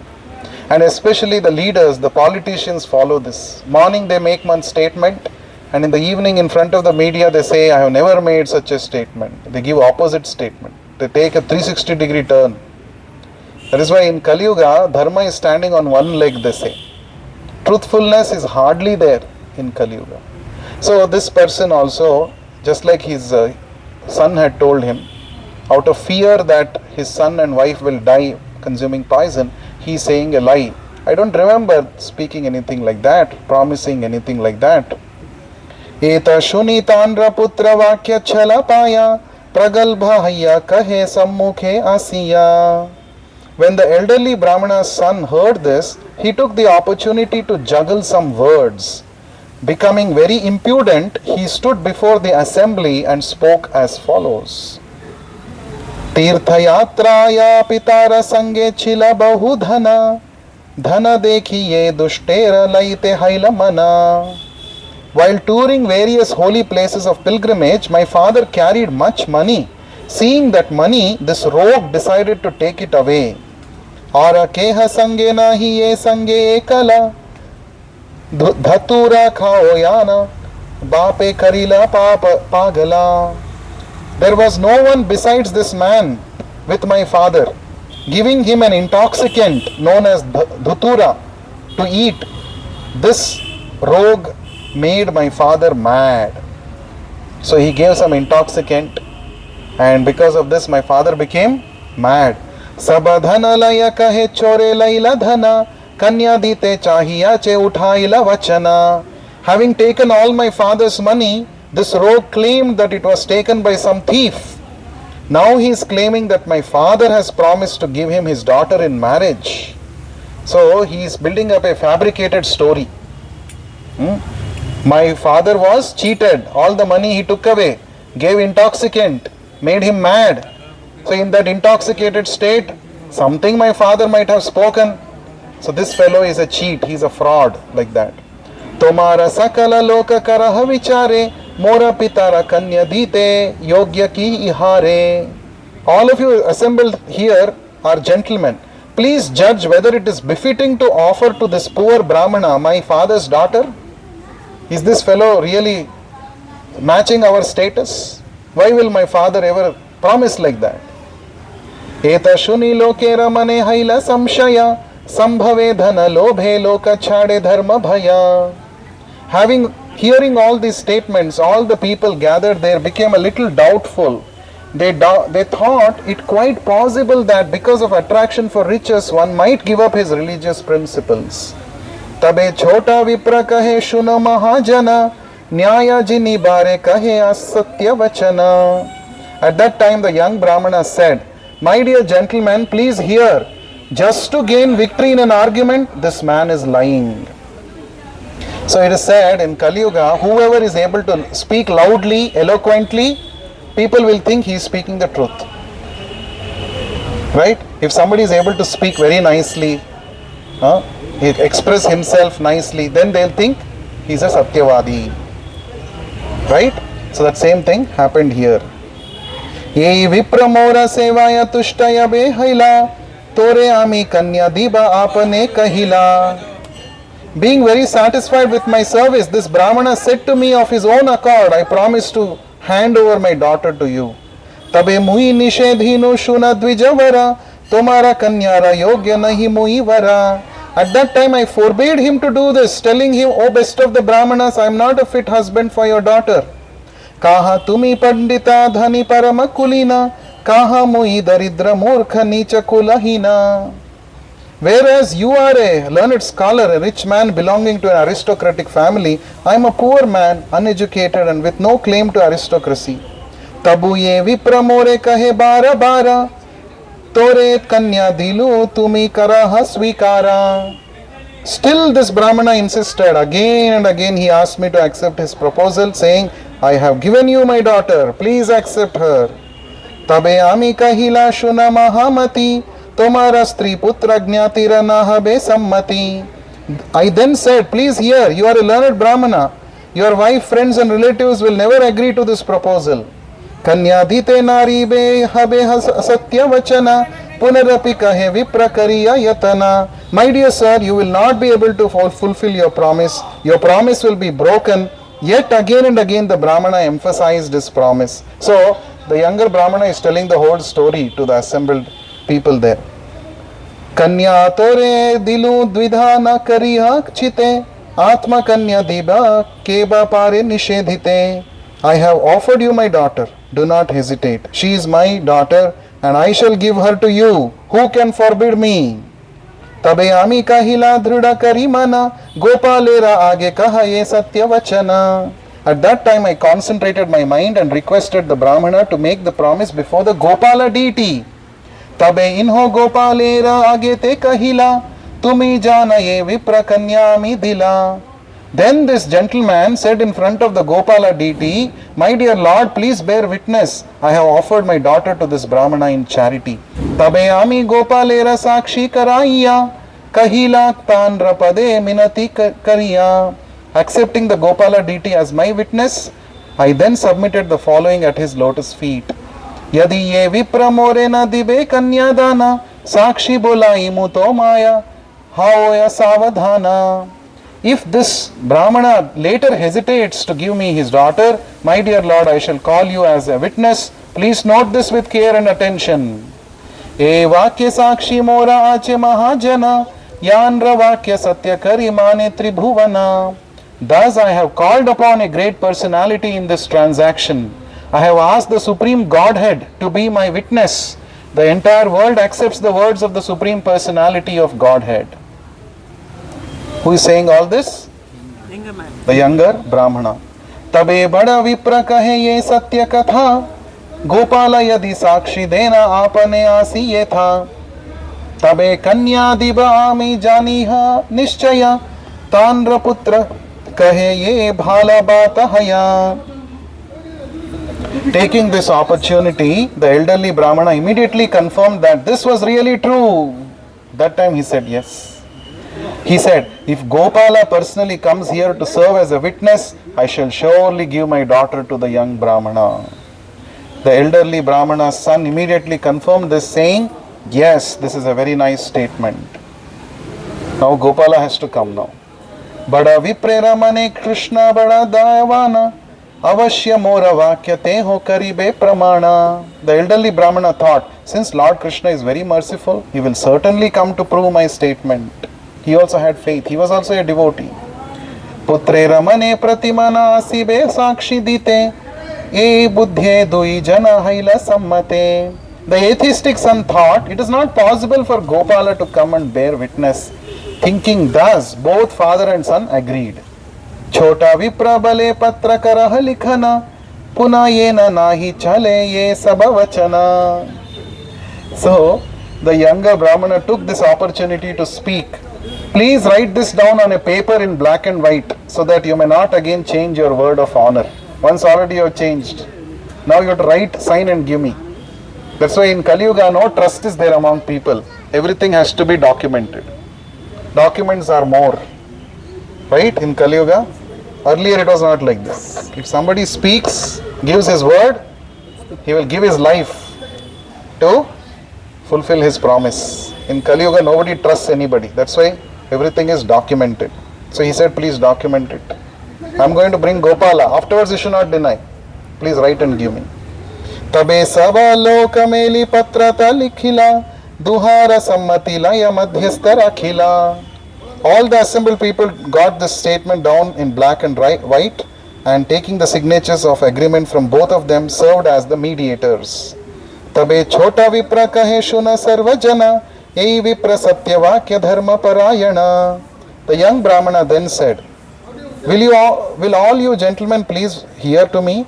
And especially the leaders, the politicians follow this. Morning they make one statement, and in the evening in front of the media they say, I have never made such a statement. They give opposite statement. They take a 360-degree turn. That is why in Kali Yuga, Dharma is standing on one leg, they say. Truthfulness is hardly there in Kali Yuga. So this person also, just like his son had told him, out of fear that his son and wife will die consuming poison, he is saying a lie I don't remember speaking anything like that, promising anything like that. Eta shunitanra putra vakya chalapaya pragalbha hayya kahe sammukhe asiya. When the elderly Brahmana's son heard this, he took the opportunity to juggle some words. Becoming very impudent, he stood before the assembly and spoke as follows. Tirthayatraya pitara sange chila bahudhana dhana dekhiye dushtera laite hailamana. While touring various holy places of pilgrimage, my father carried much money. Seeing that money, this rogue decided to take it away. Aura keha sange nahi ye sange ekala dhatura khao yana bape karila pagala. There was no one besides this man with my father. Giving him an intoxicant known as dhatura to eat, this rogue made my father mad. So he gave some intoxicant, and because of this my father became mad. Sabadhana laya kahe chore laila dhana kanya dite chahiya che uthaila vachana. Having taken all my father's money, this rogue claimed that it was taken by some thief. Now he is claiming that my father has promised to give him his daughter in marriage. So he is building up a fabricated story. My father was cheated. All the money he took away, gave intoxicant, made him mad. So in that intoxicated state, something my father might have spoken. So this fellow is a cheat. He is a fraud, like that. Tomara sakala loka karaha vichare mora pitara kanya dite yogya ki ihare. All of you assembled here are gentlemen. Please judge whether it is befitting to offer to this poor Brahmana my father's daughter. Is this fellow really matching our status? Why will my father ever promise like that? Eta shuni loke ramane haila samshaya sambhave dhana lobhe loka chade dharma bhaya. Hearing all these statements, all the people gathered there became a little doubtful. They thought it quite possible that because of attraction for riches, one might give up his religious principles. Tabe chota vipra kahe shuna mahajana nyaya jini bare kahe asatya vachana. At that time the young Brahmana said, my dear gentlemen, please hear. Just to gain victory in an argument, this man is lying. So it is said in Kali Yuga, whoever is able to speak loudly, eloquently, people will think he is speaking the truth. Right? If somebody is able to speak very nicely, he express himself nicely, then they'll think he's a Satyavadi. Right? So that same thing happened here. Ye vipramora sevaya tushtaya behaila tore ami kanya diba apane kahila. Being very satisfied with my service, this Brahmana said to me of his own accord, I promise to hand over my daughter to you. Tabe mui nishedhinu shuna dvijavara tomara kanyara yogya nahi mui vara. At that time I forbade him to do this, telling him, O best of the Brahmanas, I am not a fit husband for your daughter. Kaha tumi pandita dhani parama kulina, kaha mui daridra murkha nicha kulahina. Whereas you are a learned scholar, a rich man belonging to an aristocratic family, I am a poor man, uneducated and with no claim to aristocracy. Tabu ye vipramore kahe bara bara, tore kanya dilu tumi karaha svikara. Still this Brahmana insisted. Again and again he asked me to accept his proposal, saying, I have given you my daughter, please accept her. Tabe ami kahila shuna mahamati, tomara stri putra jnatira nahabe sammati. I then said, please hear, you are a learned Brahmana. Your wife, friends and relatives will never agree to this proposal. Kanyadite nari be habe satya vachana punarapi kahe viprakariya yatana. My dear sir, you will not be able to fulfill your promise. Your promise will be broken. Yet again and again the Brahmana emphasized his promise. So the younger Brahmana is telling the whole story to the assembled people there. Kanya tore dilu dvidhana kariha chite atma kanya diba keba pare nishedhite. I have offered you my daughter. Do not hesitate. She is my daughter and I shall give her to you. Who can forbid me? तबे आमी कहिला दृढ़ करी मना गोपालेरा आगे कहा ये सत्य वचना. At that time I concentrated my mind and requested the Brahmana to make the promise before the Gopala deity. तबे इन्हो गोपालेरा आगे ते कहिला तुम्ही जाना ये विप्र कन्यामी दिला. Then this gentleman said in front of the Gopala deity, my dear Lord, please bear witness, I have offered my daughter to this Brahmana in charity. तबे आमी गोपालेरा साक्षी कराइया कहिला तांड्र पदे मिनति करिया. Accepting the Gopala deity as my witness, I then submitted the following at his lotus feet. यदि ये विप्र मोरे न दिवे कन्यादाना साक्षी बोलाई मुतो माया हाओ सावधाना. If this Brahmana later hesitates to give me his daughter, my dear Lord, I shall call you as a witness. Please note this with care and attention. ए वाक्य साक्षी मोरा आचे महाजना यान्र वाक्य सत्य करी माने त्रिभुवना. Thus I have called upon a great personality in this transaction. I have asked the Supreme Godhead to be my witness. The entire world accepts the words of the Supreme Personality of Godhead. Who is saying all this? The younger Brahmana. तबे बड़ा विप्र कहे ये सत्य कथा गोपाला यदि साक्षी देना आपने आसी ये था. तबे कन्या दिव आमी जानी हा निश्चय तांड्र पुत्र कहे ये भाला बात हया. Taking this opportunity, the elderly Brahmana immediately confirmed that this was really true. That time he said yes. He said, if Gopala personally comes here to serve as a witness, I shall surely give my daughter to the young Brahmana. The elderly Brahmana's son immediately confirmed this, saying, yes, this is a very nice statement. Now Gopala has to come now. Bada viprera mane Krishna bada dayavana avashya mora vakya te ho karibe pramana. The elderly Brahmana thought, since Lord Krishna is very merciful, he will certainly come to prove my statement. He also had faith. He was also a devotee. Putre ramane pratimana asibe sakshi dite e buddhye dui jana haila sammate. The atheistic son thought it is not possible for Gopala to come and bear witness. Thinking thus, both father and son agreed. Chota vipra bale patra karah likhana puna yena nahi chale ye sabavachana. So, the younger Brahmana took this opportunity to speak. Please write this down on a paper in black and white so that you may not again change your word of honor. Once already you have changed. Now you have to write, sign and give me. That's why in Kali Yuga no trust is there among people. Everything has to be documented. Documents are more. Right? In Kali Yuga. Earlier it was not like this. If somebody speaks, gives his word, he will give his life to fulfill his promise. In Kali Yuga nobody trusts anybody. That's why everything is documented. So he said, please document it. I'm going to bring Gopala. Afterwards you should not deny. Please write and give me. तबे सबा लोक मेली पत्रता लिखिला दुहारा सम्मति लय मध्यस्थ रखिला. All the assembled people got this statement down in black and white, and taking the signatures of agreement from both of them served as the mediators. तबे छोटा विप्र कहे शुन सर्व जना यही विप्र सत्य वाक्य धर्म परायणा. The young Brahmana then said, will all you gentlemen please hear to me?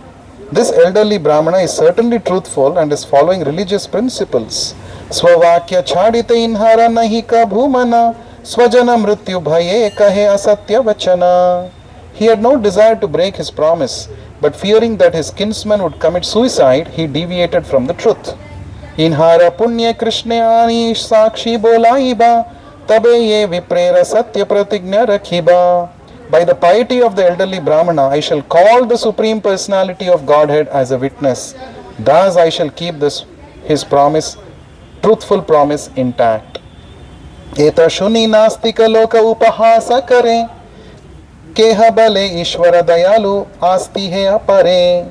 This elderly Brahmana is certainly truthful and is following religious principles. Swavakya chadite inhara nahi ka bhumana swajana mrityu bhaye kahe asatya vachana. He had no desire to break his promise, but fearing that his kinsman would commit suicide, he deviated from the truth. Inhara punya krishnayani sakshi bolaiba tabe ye viprera satya pratigna rakhiba. By the piety of the elderly Brahmana, I shall call the Supreme Personality of Godhead as a witness. Thus I shall keep his promise, truthful promise, intact. Eta shuni nastika loka upahasa kare keha bale ishvara dayalu asti he apare.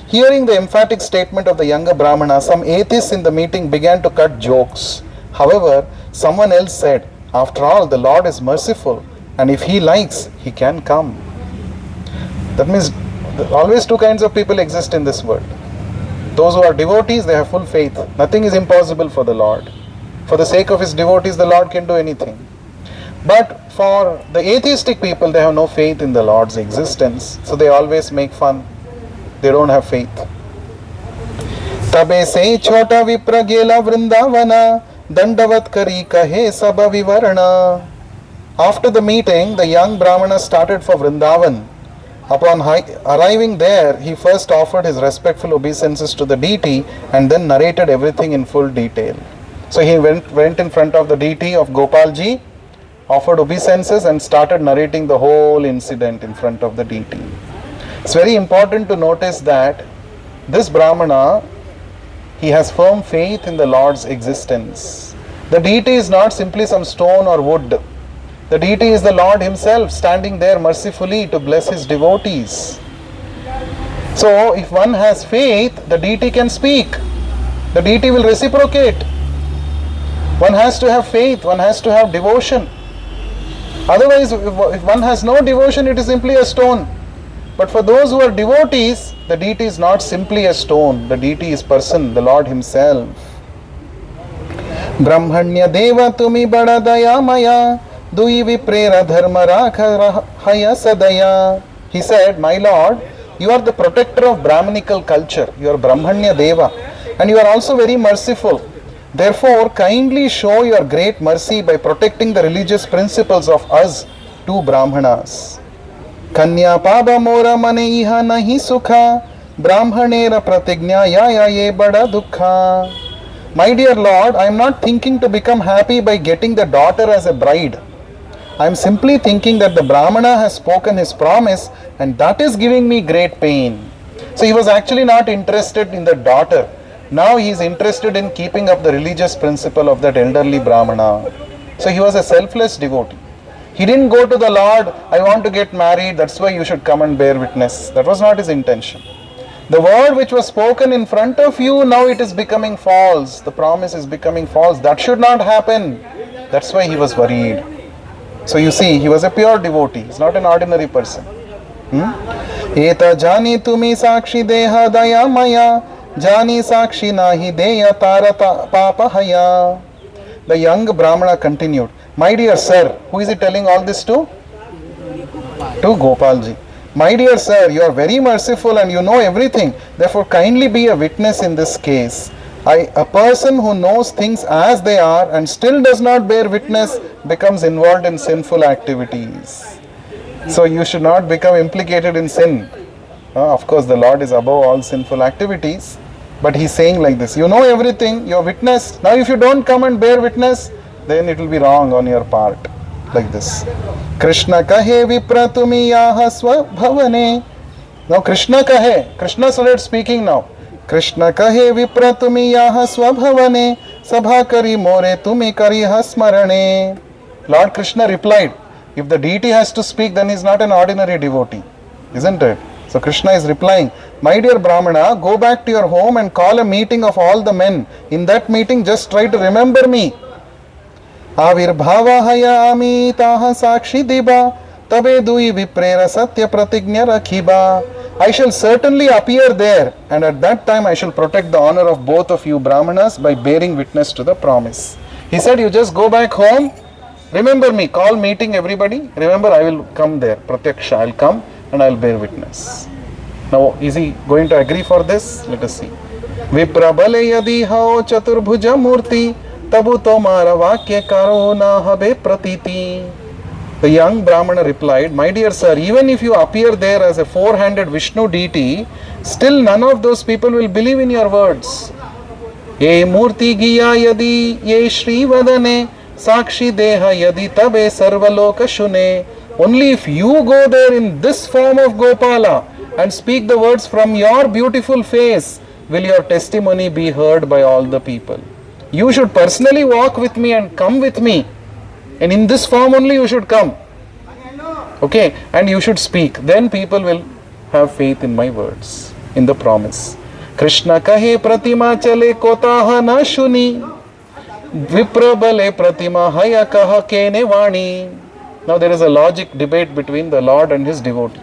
Hearing the emphatic statement of the younger Brahmana, some atheists in the meeting began to cut jokes. However, someone else said, after all, the Lord is merciful, and if he likes, he can come. That means always two kinds of people exist in this world. Those who are devotees, they have full faith. Nothing is impossible for the Lord. For the sake of his devotees, the Lord can do anything. But for the atheistic people, they have no faith in the Lord's existence. So they always make fun. They don't have faith. तबे से छोटा विप्र गेला वृंदावन दंडवत करी कहे सब विवरण. After the meeting, the young Brahmana started for Vrindavan. Upon arriving there, he first offered his respectful obeisances to the deity and then narrated everything in full detail. So he went in front of the deity of Gopalji, offered obeisances and started narrating the whole incident in front of the deity. It's very important to notice that this Brahmana, he has firm faith in the Lord's existence. The deity is not simply some stone or wood. The deity is the Lord himself standing there mercifully to bless his devotees. So if one has faith, the deity can speak. The deity will reciprocate. One has to have faith, one has to have devotion. Otherwise, if one has no devotion, it is simply a stone. But for those who are devotees, the deity is not simply a stone. The deity is person, the Lord himself. Brahmanya deva tumi bada daya maya dui viprera dharma rakha haya sadaya. He said, my Lord, you are the protector of Brahmanical culture. You are Brahmanya deva. And you are also very merciful. Therefore, kindly show your great mercy by protecting the religious principles of us two Brahmanas. Kanya paba mora mane iha nahi sukha brahmanera pratignya ya ye bada dukha. My dear Lord, I am not thinking to become happy by getting the daughter as a bride. I am simply thinking that the Brahmana has spoken his promise and that is giving me great pain. So he was actually not interested in the daughter. Now he is interested in keeping up the religious principle of that elderly Brahmana. So he was a selfless devotee. He didn't go to the Lord, I want to get married, that's why you should come and bear witness. That was not his intention. The word which was spoken in front of you, now it is becoming false. The promise is becoming false. That should not happen. That's why he was worried. So you see, he was a pure devotee. He's not an ordinary person. Eta jani tumi sakshi deha daya maya jani sakshi nahi deya tarata papa haya. The young Brahmana continued, my dear sir, who is he telling all this to? To Gopalji. My dear sir, you are very merciful and you know everything. Therefore, kindly be a witness in this case. A person who knows things as they are and still does not bear witness becomes involved in sinful activities. So you should not become implicated in sin. Of course, the Lord is above all sinful activities. But he's saying like this, you know everything, you are witness. Now if you don't come and bear witness, then it will be wrong on your part. Like this. Krishna kahe vipra tumi yaha svabhavane. Now Krishna kahe. Krishna started speaking now. Krishna kahe vipra tumi yaha svabhavane sabha kari more tumi kari hasmarane. Lord Krishna replied, if the deity has to speak, then he is not an ordinary devotee. Isn't it? So Krishna is replying, my dear Brahmana, go back to your home and call a meeting of all the men. In that meeting, just try to remember me. Avirbhava hayami taha sakshi diba tabe dui viprera satya pratignya rakhiba. I shall certainly appear there, and at that time I shall protect the honor of both of you Brahmanas by bearing witness to the promise. He said, you just go back home, remember me, call meeting everybody, remember I will come there, Pratyaksha, I will come and I will bear witness. Now, is he going to agree for this? Let us see. Viprabale yadi hao chaturbhuja murti tabu tomara vakya karo na habe pratiti. The young Brahmana replied, my dear sir, even if you appear there as a four-handed Vishnu deity, still none of those people will believe in your words. Ye murti giya yadi ye shri vadane sakshi deha yadi tabe sarvaloka shune. Only if you go there in this form of Gopala and speak the words from your beautiful face, will your testimony be heard by all the people. You should personally walk with me and come with me. And in this form only you should come. Okay, and you should speak. Then people will have faith in my words, in the promise. Krishna kahe pratima chale kotaha na shuni. Viprabale pratima haya kaha kene vani. Now there is a logic debate between the Lord and his devotee.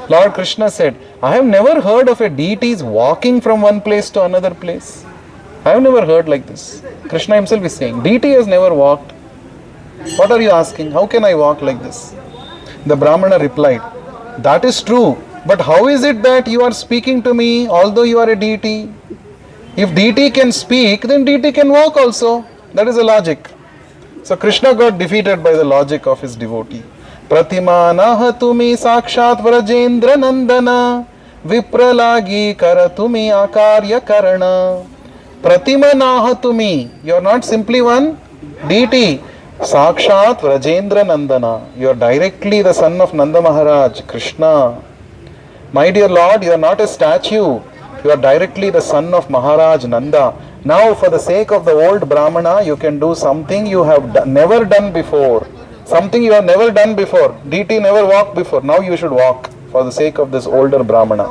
Lord Krishna said, I have never heard of a deities walking from one place to another place. I have never heard like this. Krishna himself is saying, deity has never walked. What are you asking? How can I walk like this? The Brahmana replied, that is true, but how is it that you are speaking to me although you are a deity? If deity can speak, then deity can walk also. That is the logic. So Krishna got defeated by the logic of his devotee. Pratimanaha tumi sakshat vrajendra nandana vipralagi karatumi akarya karana. Pratimanaha tumi. You are not simply one deity. Sakshat vrajendra nandana. You are directly the son of Nanda Maharaj, Krishna. My dear Lord, you are not a statue. You are directly the son of Maharaj Nanda. Now, for the sake of the old Brahmana, you can do something you have never done before. Something you have never done before. Deity never walked before. Now you should walk for the sake of this older Brahmana.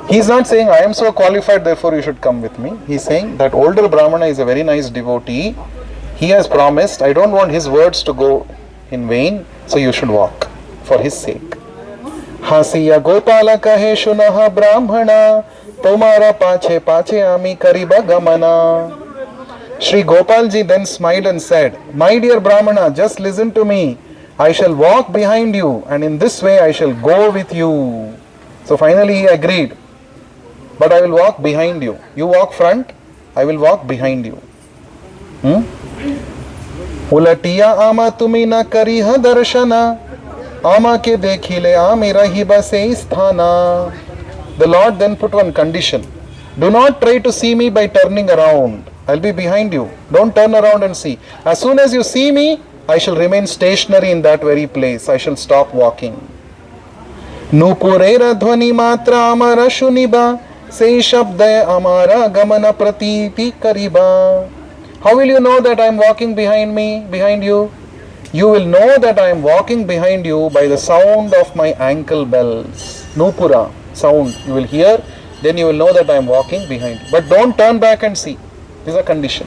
He is not saying, I am so qualified, therefore you should come with me. He is saying that older Brahmana is a very nice devotee. He has promised, I don't want his words to go in vain, so you should walk for his sake. Hasiya Gopala kahe shunaha brahmana tomara pache pache ami kariba gamana. Shri Gopalji then smiled and said, my dear Brahmana, just listen to me. I shall walk behind you and in this way I shall go with you. So finally he agreed. But I will walk behind you. You walk front, I will walk behind you. Ulatiya ama tumi na kariha darshana ama ke dekhile ami rahi base sthana. The Lord then put one condition. Do not try to see me by turning around. I'll be behind you. Don't turn around and see. As soon as you see me, I shall remain stationary in that very place. I shall stop walking. Nupurera dhvani matra amara shuniba se shabdaya amara gamana pratiti kariba. How will you know that I am walking behind you? You will know that I am walking behind you by the sound of my ankle bells. Nupura, sound. You will hear, then you will know that I am walking behind you. But don't turn back and see. This is a condition.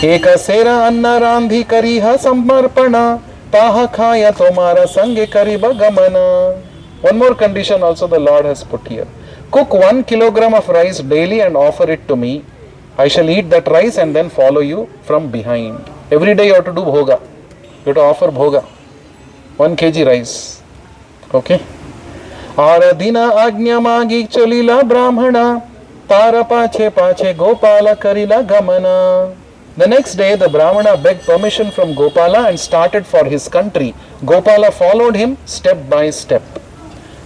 Eka sera anna randhi kariha sammarpana taha khaya tomara sange kariba gamana. One more condition also the Lord has put here. Cook 1 kilogram of rice daily and offer it to me. I shall eat that rice and then follow you from behind. Every day you have to do bhoga. You have to offer bhoga. 1 kg rice. Okay. Aradina agnya magi chalila brahmana tara pache pache Gopala karila gamana. The next day the Brahmana begged permission from Gopala and started for his country. Gopala followed him step by step.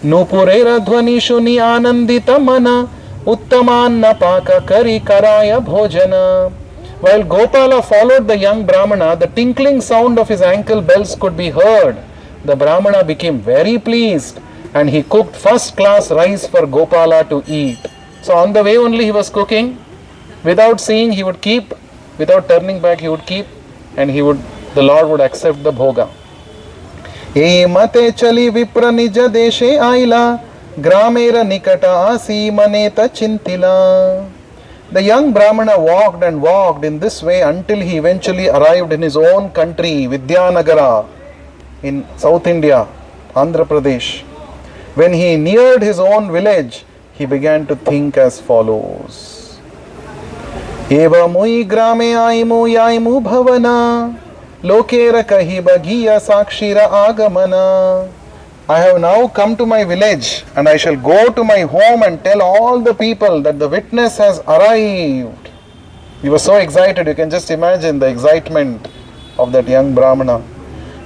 Nupurera dhvani shuni anandita mana uttamanna paka kari karaya bhojana. While Gopala followed the young Brahmana, the tinkling sound of his ankle bells could be heard. The Brahmana became very pleased and he cooked first class rice for Gopala to eat. So on the way only he was cooking. Without seeing he would keep, without turning back he would keep, and the Lord would accept the bhoga. E mate chali vipra nija deshe aila gramera nikata asi maneta chintila. The young Brahmana walked and walked in this way until he eventually arrived in his own country, Vidyanagara, in South India, Andhra Pradesh. When he neared his own village, he began to think as follows. Eva mui grame aimu yaimu bhavana lokera kahi bagiya sakshira agamana. I have now come to my village and I shall go to my home and tell all the people that the witness has arrived. He was so excited, you can just imagine the excitement of that young Brahmana.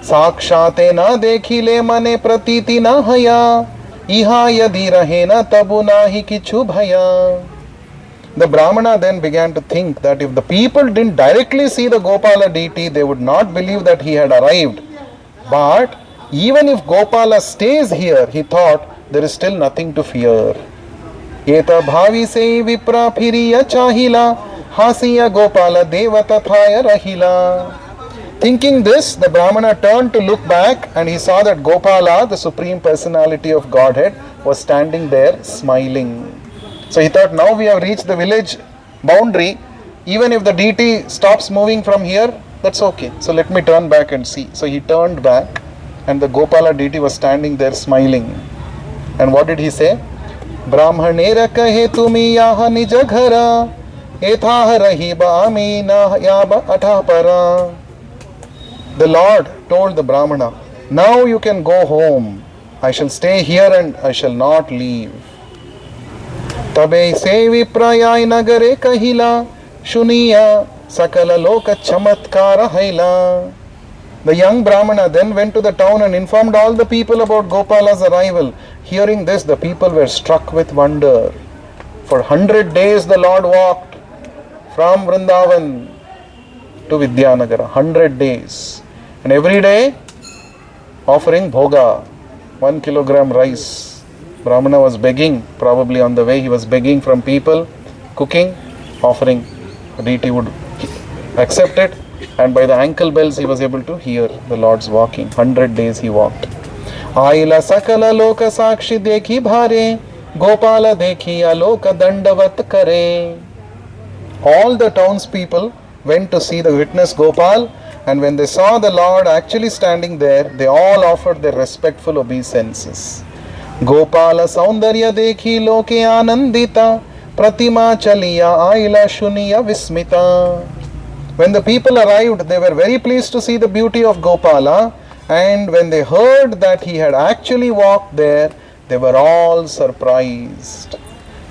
Sakshate na dekhile mane pratiti na haya iha yadi rahena tabu nahi kichu bhaya. The Brahmana then began to think that if the people didn't directly see the Gopala deity, they would not believe that he had arrived. But even if Gopala stays here, he thought, there is still nothing to fear. Eta bhavi se vipra phiriya chahila hasiya Gopala devata thaya rahila. Thinking this, the Brahmana turned to look back and he saw that Gopala, the Supreme Personality of Godhead, was standing there smiling. So he thought, now we have reached the village boundary. Even if the deity stops moving from here, that's okay. So let me turn back and see. So he turned back and the Gopala deity was standing there smiling. And what did he say? Brahmanera kahe tumi yaha nija ghara Ethah rahi ba'ami na yaba atapara. The Lord told the Brahmana, now you can go home. I shall stay here and I shall not leave. Tabe se viprayai nagare kahila shuniya sakala loka chamatkara haila. The young Brahmana then went to the town and informed all the people about Gopala's arrival. Hearing this, the people were struck with wonder. For 100 days the Lord walked from Vrindavan to Vidyanagara. 100 days. And every day offering bhoga, 1 kilogram rice. Brahmana was begging, probably on the way he was begging from people, cooking, offering. The deity would accept it, and by the ankle bells he was able to hear the Lord's walking. 100 days he walked. Aila sakala loka sakshi dekhi bhare, Gopala dekhi aloka dandavat kare. All the townspeople went to see the witness Gopal, and when they saw the Lord actually standing there, they all offered their respectful obeisances. Gopala saundarya dekhi loke anandita, pratima chaliya aila shuniya vismita. When the people arrived, they were very pleased to see the beauty of Gopala, and when they heard that he had actually walked there, they were all surprised.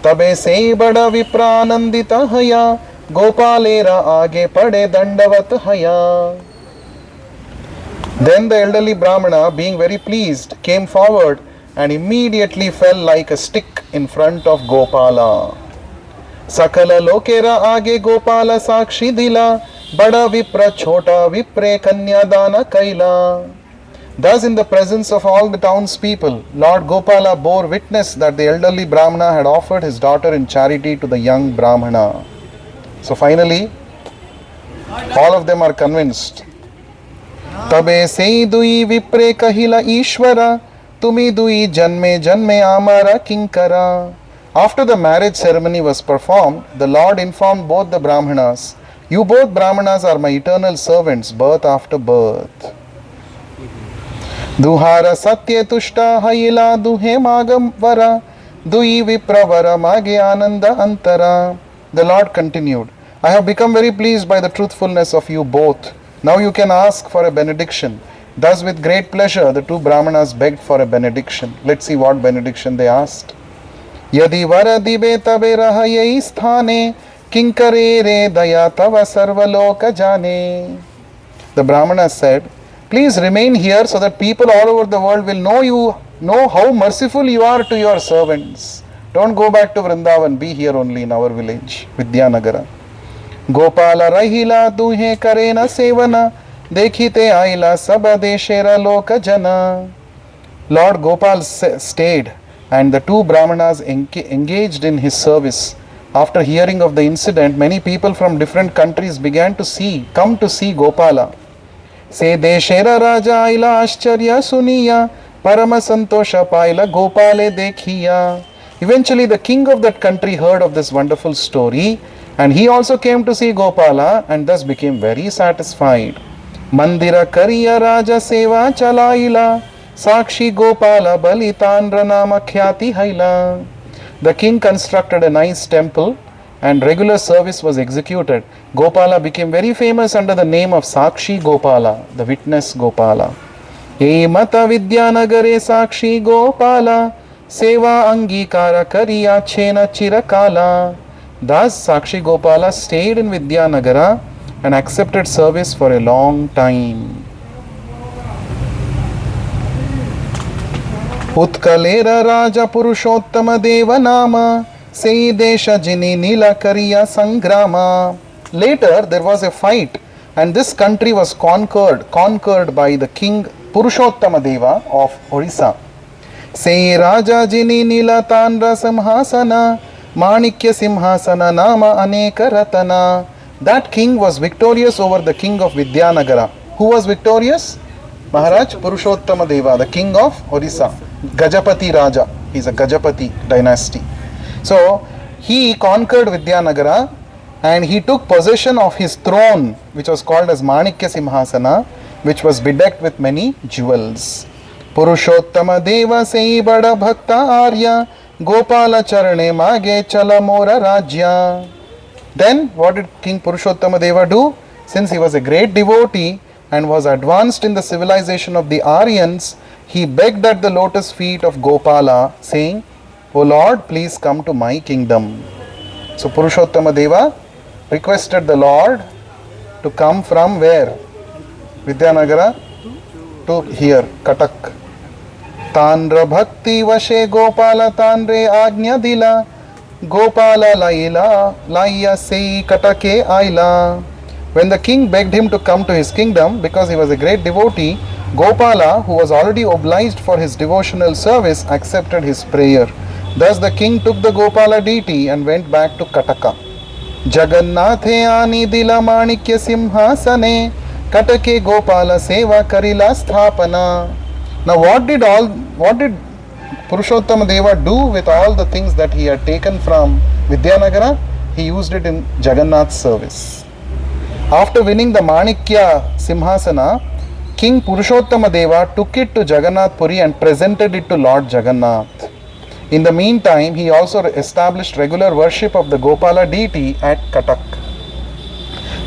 Tabe se bada vipranandita haya, Gopalera aage pade dandavat haya. Then the elderly Brahmana, being very pleased, came forward and immediately fell like a stick in front of Gopala. Sakala lokera aage Gopala sakshi dila, bada vipra chota vipre kanyadana kaila. Thus, in the presence of all the townspeople, Lord Gopala bore witness that the elderly Brahmana had offered his daughter in charity to the young Brahmana. So finally, all of them are convinced. Tabe sei dui vipre kahila Ishvara, tumi dui janme janme amara kinkara. After the marriage ceremony was performed, the Lord informed both the Brahmanas, you both Brahmanas are my eternal servants, birth after birth. Duhara satya tushta hayila duhe magam vara, dui vipravara mage ananda antara. The Lord continued, I have become very pleased by the truthfulness of you both. Now you can ask for a benediction. Thus with great pleasure the two Brahmanas begged for a benediction. Let's see what benediction they asked. Yadi vara dibe tabe rahayai sthane, kinkare re daya tava sarvaloka jane. The Brahmana said, please remain here so that people all over the world will know how merciful you are to your servants. Don't go back to Vrindavan, be here only in our village, Vidyanagara. Gopala rahila duhe karena sevana, dekhite aila sabadeshera loka jana. Lord Gopal stayed, and the two Brahmanas engaged in his service. After hearing of the incident, many people from different countries began to come to see Gopala. Se deshera raja aila ascharya suniya, parama santosha paila Gopale dekhiya. Eventually the king of that country heard of this wonderful story, and he also came to see Gopala and thus became very satisfied. Mandira kariya raja seva chalaila, Sakshi Gopala balitan ranama khyati haila. The king constructed a nice temple and regular service was executed. Gopala became very famous under the name of Sakshi Gopala, the witness Gopala. E mata Vidyanagare Sakshi Gopala, Seva Angikara Kariya Chena Chirakala. Thus Sakshi Gopala stayed in Vidyanagara and accepted service for a long time. Utkalera Raja Purushottama Deva Nama, Sei Desha Jini Nila Kariya Sangrama. Later there was a fight and this country was conquered by the king Purushottama Deva of Orissa. Sei Raja Jini Nila Tanra Simhasana, Manikya Simhasana Nama Aneka Ratana. That king was victorious over the king of Vidyanagara. Who was victorious? Maharaj Purushottama Deva, the king of Orissa. Gajapati Raja. He is a Gajapati dynasty. So he conquered Vidyanagara and he took possession of his throne, which was called as Manikya Simhasana, which was bedecked with many jewels. Purushottama Deva sei bada bhakta arya, Gopala charane mage chala mora rajya. Then what did King Purushottama Deva do? Since he was a great devotee and was advanced in the civilization of the Aryans, he begged at the lotus feet of Gopala, saying, O Lord, please come to my kingdom. So Purushottama Deva requested the Lord to come from where? Vidyanagara to here, Katak. Tanra bhakti vashe Gopala tanre agnya dila. Gopala laila laya sei katake aila. When the king begged him to come to his kingdom because he was a great devotee, Gopala, who was already obliged for his devotional service, accepted his prayer. Thus the king took the Gopala deity and went back to Kataka. Jagannath ani dila manikya simhasane Katake Gopala seva karila sthapana. Now what did Purushottama Deva do with all the things that he had taken from Vidyanagara? He used it in Jagannath's service. After winning the Manikya Simhasana, King Purushottama Deva took it to Jagannath Puri and presented it to Lord Jagannath. In the meantime, he also established regular worship of the Gopala deity at Katak.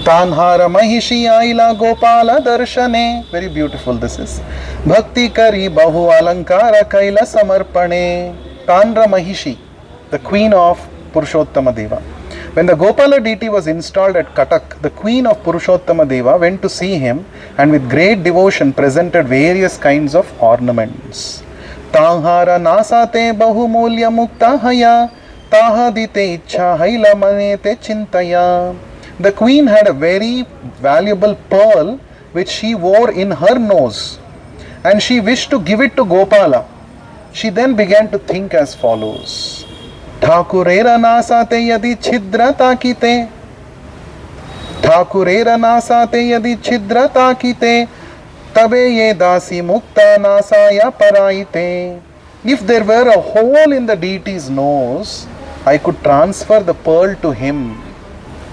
Tanhara Mahishi Aila Gopala Darshane. Very beautiful this is. Bhakti Kari Bahu Alankara Kaila Samarpane. Tanra Mahishi, the queen of Purushottama Deva. When the Gopala deity was installed at Katak, the queen of Purushottama Deva went to see him and with great devotion presented various kinds of ornaments. Tanhara Nasate Bahu Mulya Mukta Haya Tahadite Icha Haila Manete Chintaya. The queen had a very valuable pearl which she wore in her nose and she wished to give it to Gopala. She then began to think as follows. Thakurera nasate yadi chidra takite. Thakurera nasate yadi chidra takite. Tabe ye dasi mukta nasaya paraite. If there were a hole in the deity's nose, I could transfer the pearl to him.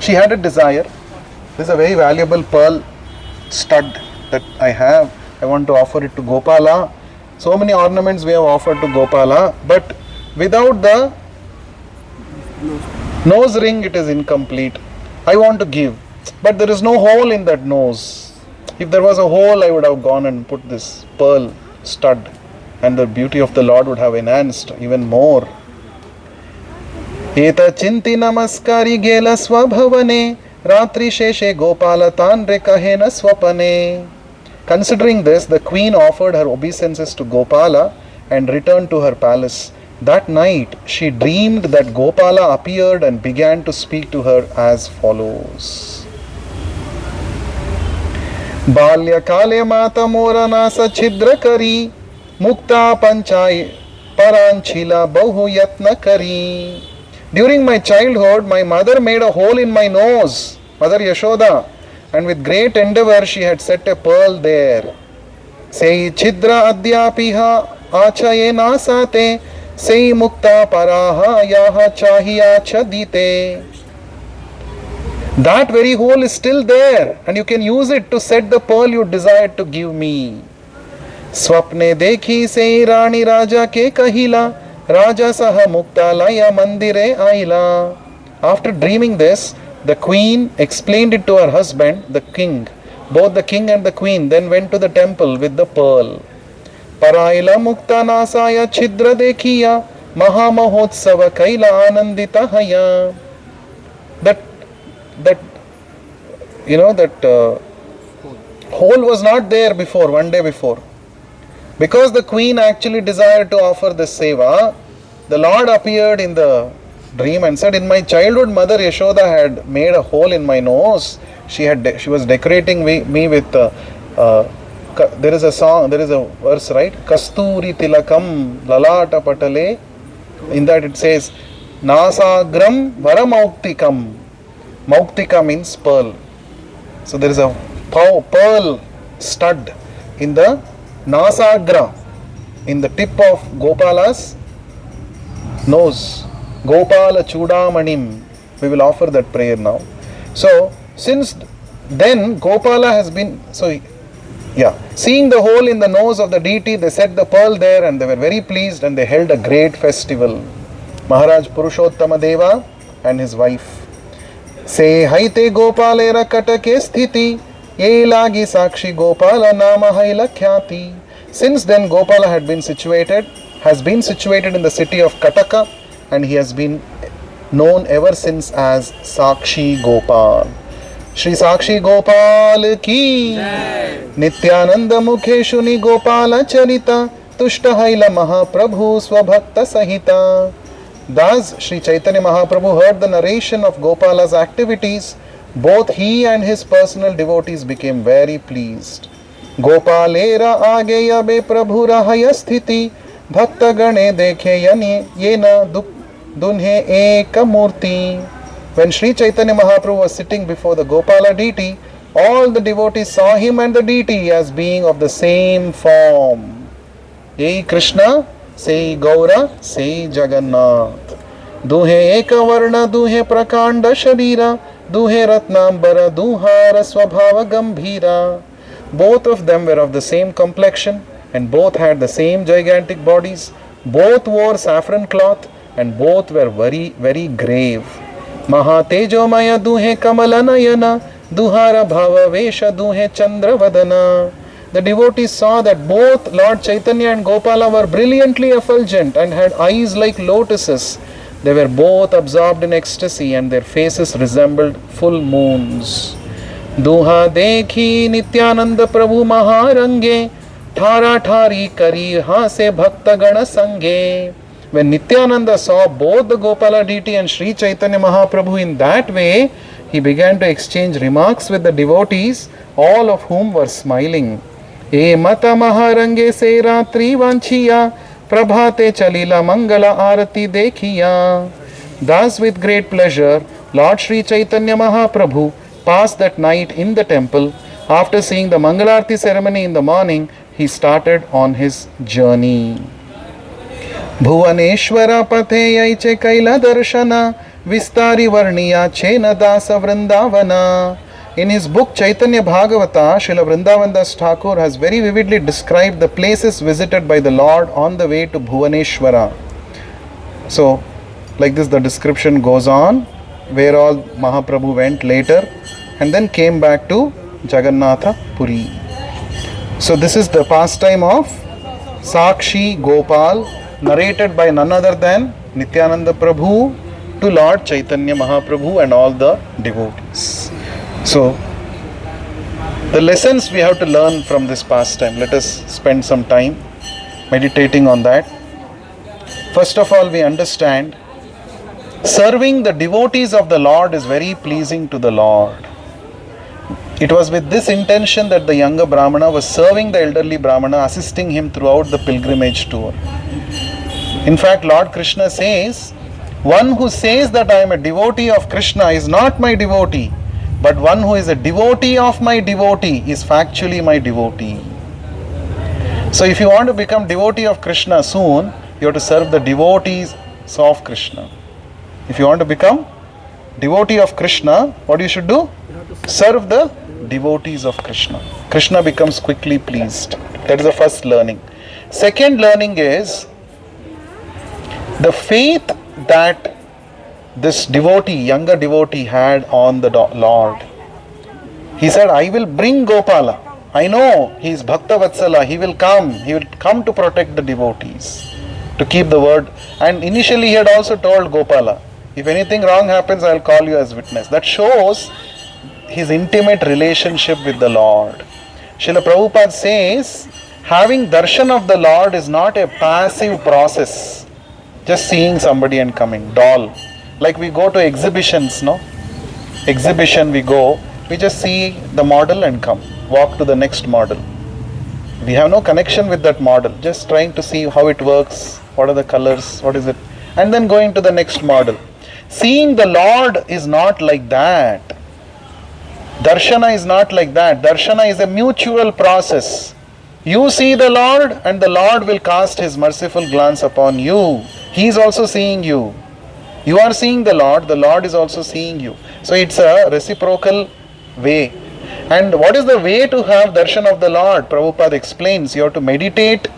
She had a desire. This is a very valuable pearl stud that I have. I want to offer it to Gopala. So many ornaments we have offered to Gopala, but without the nose ring it is incomplete. I want to give, but there is no hole in that nose. If there was a hole, I would have gone and put this pearl stud and the beauty of the Lord would have enhanced even more. Eta chinti namaskari gela swabhavane ratri sheshe Gopala tanre kahena swapane. Considering this, the queen offered her obeisances to Gopala and returned to her palace. That night, she dreamed that Gopala appeared and began to speak to her as follows. Balya kale mata mora nasa chidra kari mukta panchai paranchila bahu yatna kari. During my childhood, my mother made a hole in my nose, Mother Yashoda, and with great endeavor she had set a pearl there. Sei chidra adhyapiha achaye nasate sei mukta paraha yaha chahiya chadite. That very hole is still there and you can use it to set the pearl you desired to give me. Swapne dekhi sei rani raja ke kahila Raja Saha Muktalaya Mandire Aila. After dreaming this, the queen explained it to her husband, the king. Both the king and the queen then went to the temple with the pearl. Paraila Mukta Nasaya Chidra Dekhiya Mahamahotsava Kaila Anandita Haya. That hole was not there before, one day before. Because the queen actually desired to offer this seva, the Lord appeared in the dream and said, in my childhood, Mother Yashoda had made a hole in my nose. She was decorating me with, there is a song, there is a verse, right? Kasturi tilakam lalata patale. In that it says, Nasagram varamauktikam. Mauktika means pearl. So there is a pearl stud in the Nasagra, in the tip of Gopala's nose. Gopala Chudamanim. We will offer that prayer now. So, since then Gopala has been, seeing the hole in the nose of the deity, they set the pearl there and they were very pleased and they held a great festival. Maharaj Purushottama Deva and his wife. से हैते गोपालेर कटके स्थिति ये लागी Sakshi Gopala nama haila khyati. Since then Gopala has been situated in the city of Kataka, and he has been known ever since as Sakshi Gopal. Shri Sakshi Gopal ki Nityananda Mukhe Shuni Gopala Charita Tushta Haila Mahaprabhu Swabhakta Sahita. Thus Shri Chaitanya Mahaprabhu heard the narration of Gopala's activities. Both he and his personal devotees became very pleased. Gopalera ageya be Prabhu rahaya sthiti Bhakta gane dekhe yani yena dunhe eka murti. When Sri Chaitanya Mahaprabhu was sitting before the Gopala deity, all the devotees saw him and the deity as being of the same form. Yei Krishna, sei Gaura, sei Jagannath. Duhe eka varna, duhe prakanda sharira, duhe ratnambara, duhara swabhava gambhira. Both of them were of the same complexion, and both had the same gigantic bodies. Both wore saffron cloth, and both were very, very grave. Mahatejomaya duhe kamalanayana, duhara bhava vesha duhe chandravadana. The devotees saw that both Lord Chaitanya and Gopala were brilliantly effulgent and had eyes like lotuses. They were both absorbed in ecstasy, and their faces resembled full moons. Duha dekhi Nityananda Prabhu Maharange, thara thari kari hase bhakta gana sange. When Nityananda saw both the Gopala deity and Sri Chaitanya Mahaprabhu in that way, he began to exchange remarks with the devotees, all of whom were smiling. E mata maharange se ratri vanchiya, prabhate chalila mangala arati dekhiya. Thus with great pleasure, Lord Sri Chaitanya Mahaprabhu passed that night in the temple. After seeing the Mangalarti ceremony in the morning, he started on his journey. Bhuvaneshwara pathe yaiche kaila darshana vistari varniya chena dasa vrindavana. In his book Chaitanya Bhagavata, Srila Vrindavan Das Thakur has very vividly described the places visited by the Lord on the way to Bhuvaneshwara. So, like this the description goes on, where all Mahaprabhu went later and then came back to Jagannatha Puri. So this is the pastime of Sakshi Gopal, narrated by none other than Nityananda Prabhu to Lord Chaitanya Mahaprabhu and all the devotees. So, the lessons we have to learn from this pastime, let us spend some time meditating on that. First of all, we understand serving the devotees of the Lord is very pleasing to the Lord. It was with this intention that the younger Brahmana was serving the elderly Brahmana, assisting him throughout the pilgrimage tour. In fact, Lord Krishna says, one who says that I am a devotee of Krishna is not my devotee, but one who is a devotee of my devotee is factually my devotee. So if you want to become devotee of Krishna soon, you have to serve the devotees of Krishna. If you want to become devotee of Krishna, what you should do? Serve the devotees of Krishna. Krishna becomes quickly pleased. That is the first learning. Second learning is the faith that this devotee, younger devotee, had on the Lord. He said, I will bring Gopala. I know he is Bhakta Vatsala. He will come to protect the devotees, to keep the word. And initially he had also told Gopala, if anything wrong happens, I will call you as witness. That shows his intimate relationship with the Lord. Srila Prabhupada says, having darshan of the Lord is not a passive process, just seeing somebody and coming, doll. Like we go to exhibitions, no? Exhibition we go, we just see the model and come, walk to the next model. We have no connection with that model, just trying to see how it works, what are the colors, what is it, and then going to the next model. Seeing the Lord is not like that. Darshana is not like that. Darshana is a mutual process. You see the Lord and the Lord will cast His merciful glance upon you. He is also seeing you. You are seeing the Lord is also seeing you. So it's a reciprocal way. And what is the way to have darshan of the Lord? Prabhupada explains, you have to meditate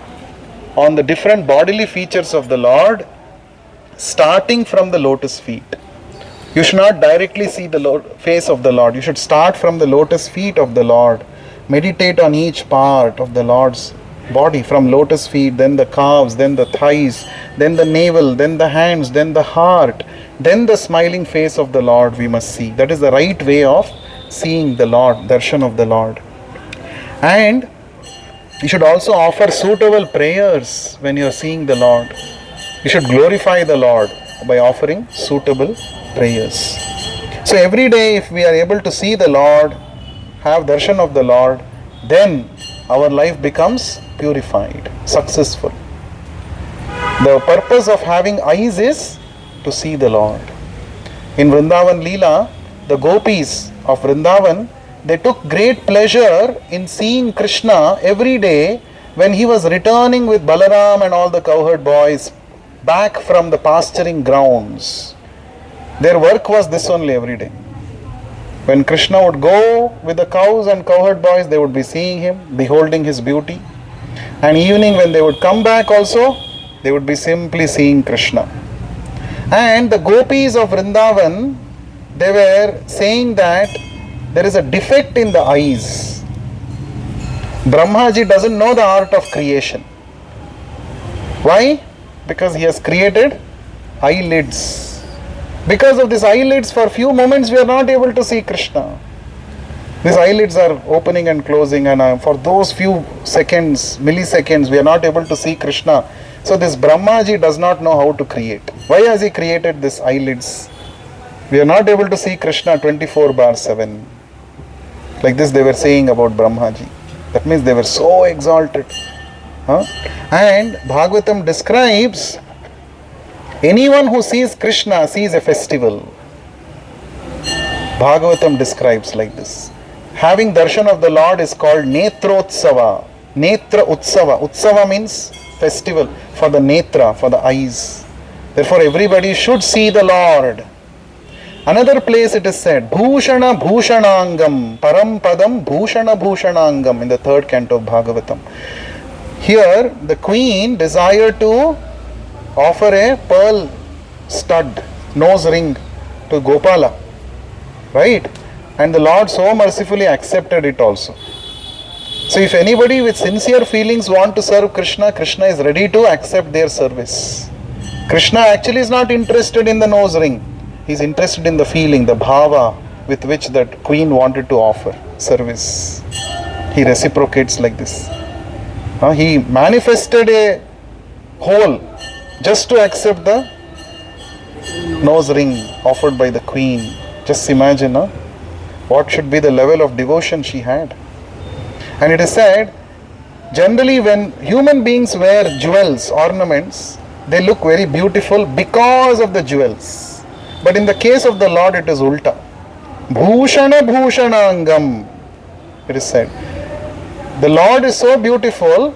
on the different bodily features of the Lord, starting from the lotus feet. You should not directly see the face of the Lord. You should start from the lotus feet of the Lord. Meditate on each part of the Lord's body, from lotus feet, then the calves, then the thighs, then the navel, then the hands, then the heart, then the smiling face of the Lord we must see. That is the right way of seeing the Lord, darshan of the Lord. And you should also offer suitable prayers when you are seeing the Lord. You should glorify the Lord by offering suitable prayers. So every day, if we are able to see the Lord, have darshan of the Lord, then our life becomes purified, successful. The purpose of having eyes is to see the Lord. In Vrindavan Leela, the gopis of Vrindavan, they took great pleasure in seeing Krishna every day when he was returning with Balaram and all the cowherd boys back from the pasturing grounds. Their work was this only every day. When Krishna would go with the cows and cowherd boys, they would be seeing him, beholding his beauty. And evening when they would come back also, they would be simply seeing Krishna. And the gopis of Vrindavan, they were saying that there is a defect in the eyes. Brahmaji doesn't know the art of creation. Why? Because he has created eyelids. Because of these eyelids, for few moments we are not able to see Krishna. These eyelids are opening and closing, and for those few seconds, milliseconds, we are not able to see Krishna. So this Brahmaji does not know how to create. Why has he created these eyelids? We are not able to see Krishna 24/7. Like this they were saying about Brahmaji. That means they were so exalted. And Bhagavatam describes anyone who sees Krishna sees a festival. Bhagavatam describes like this. Having darshan of the Lord is called Netrotsava. Netra Utsava. Utsava means festival for the netra, for the eyes. Therefore everybody should see the Lord. Another place it is said, Bhushana Bhushanangam, Param Padam Bhushana Bhushanangam, in the 3rd canto of Bhagavatam. Here the queen desired to offer a pearl stud, nose ring to Gopala. Right? And the Lord so mercifully accepted it also. So if anybody with sincere feelings want to serve Krishna, Krishna is ready to accept their service. Krishna actually is not interested in the nose ring. He is interested in the feeling, the bhava with which that queen wanted to offer service. He reciprocates like this. He manifested a hole just to accept the nose ring offered by the queen. Just imagine what should be the level of devotion she had. And it is said, generally when human beings wear jewels, ornaments, they look very beautiful because of the jewels. But in the case of the Lord, it is ulta. Bhushana Bhushanangam, it is said. The Lord is so beautiful,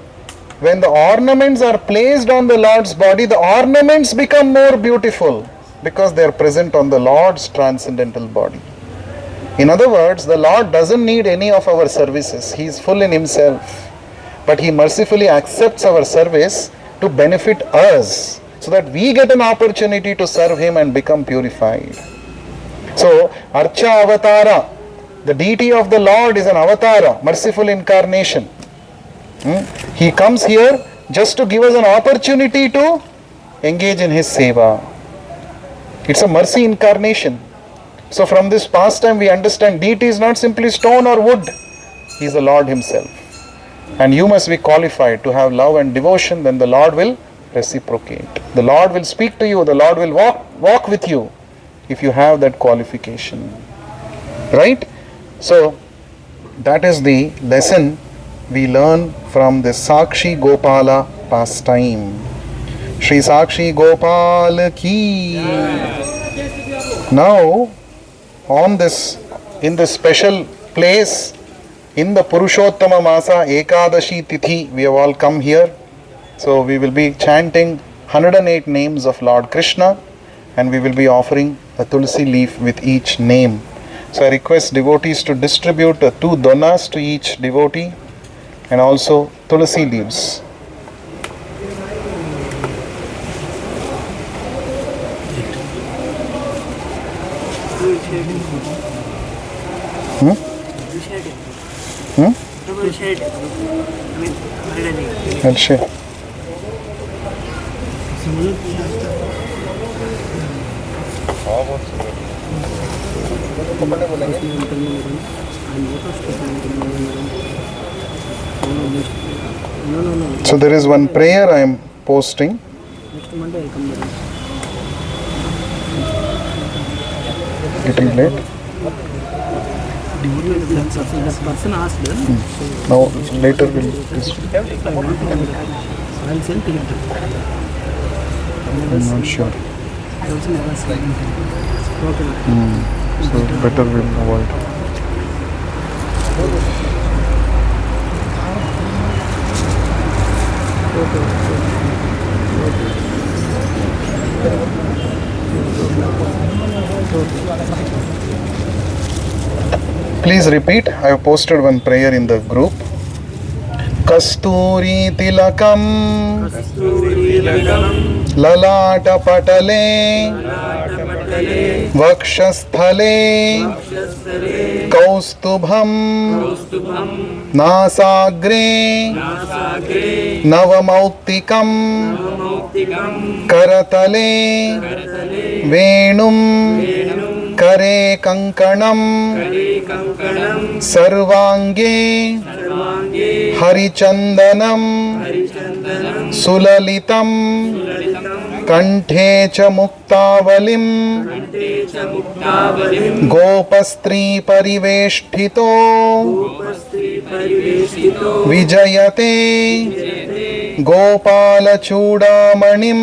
when the ornaments are placed on the Lord's body, the ornaments become more beautiful because they are present on the Lord's transcendental body. In other words, the Lord doesn't need any of our services. He is full in himself. But he mercifully accepts our service to benefit us, so that we get an opportunity to serve him and become purified. So, Archa Avatara, the deity of the Lord is an avatara, merciful incarnation. He comes here just to give us an opportunity to engage in his seva. It's a mercy incarnation. So from this pastime we understand deity is not simply stone or wood. He is the Lord himself. And you must be qualified to have love and devotion, then the Lord will reciprocate. The Lord will speak to you, the Lord will walk with you if you have that qualification. Right? So that is the lesson we learn from the Sakshi Gopala pastime. Shri Sakshi Gopala ki. Now, in this special place, in the Purushottama Masa Ekadashi Tithi, we have all come here. So we will be chanting 108 names of Lord Krishna, and we will be offering a tulsi leaf with each name. So I request devotees to distribute 2 donas to each devotee, and also tulsi leaves. I'll share. So there is one prayer I am posting. Getting late. The person asked. Now later we'll I'll send to him. I'm not sure. I also never seen him. Okay. So better we'll avoid. Please repeat. I have posted one prayer in the group. Kasturi tilakam lalata patale vakshasthale kaustubham nasagre navamautikam karatale venum करे कंकणम सर्वांगे हरिचंदनम सुललितम कंठे च मुक्तावलिम गोपस्त्री परिवेष्टितो विजयते गोपाल चूड़ामणिम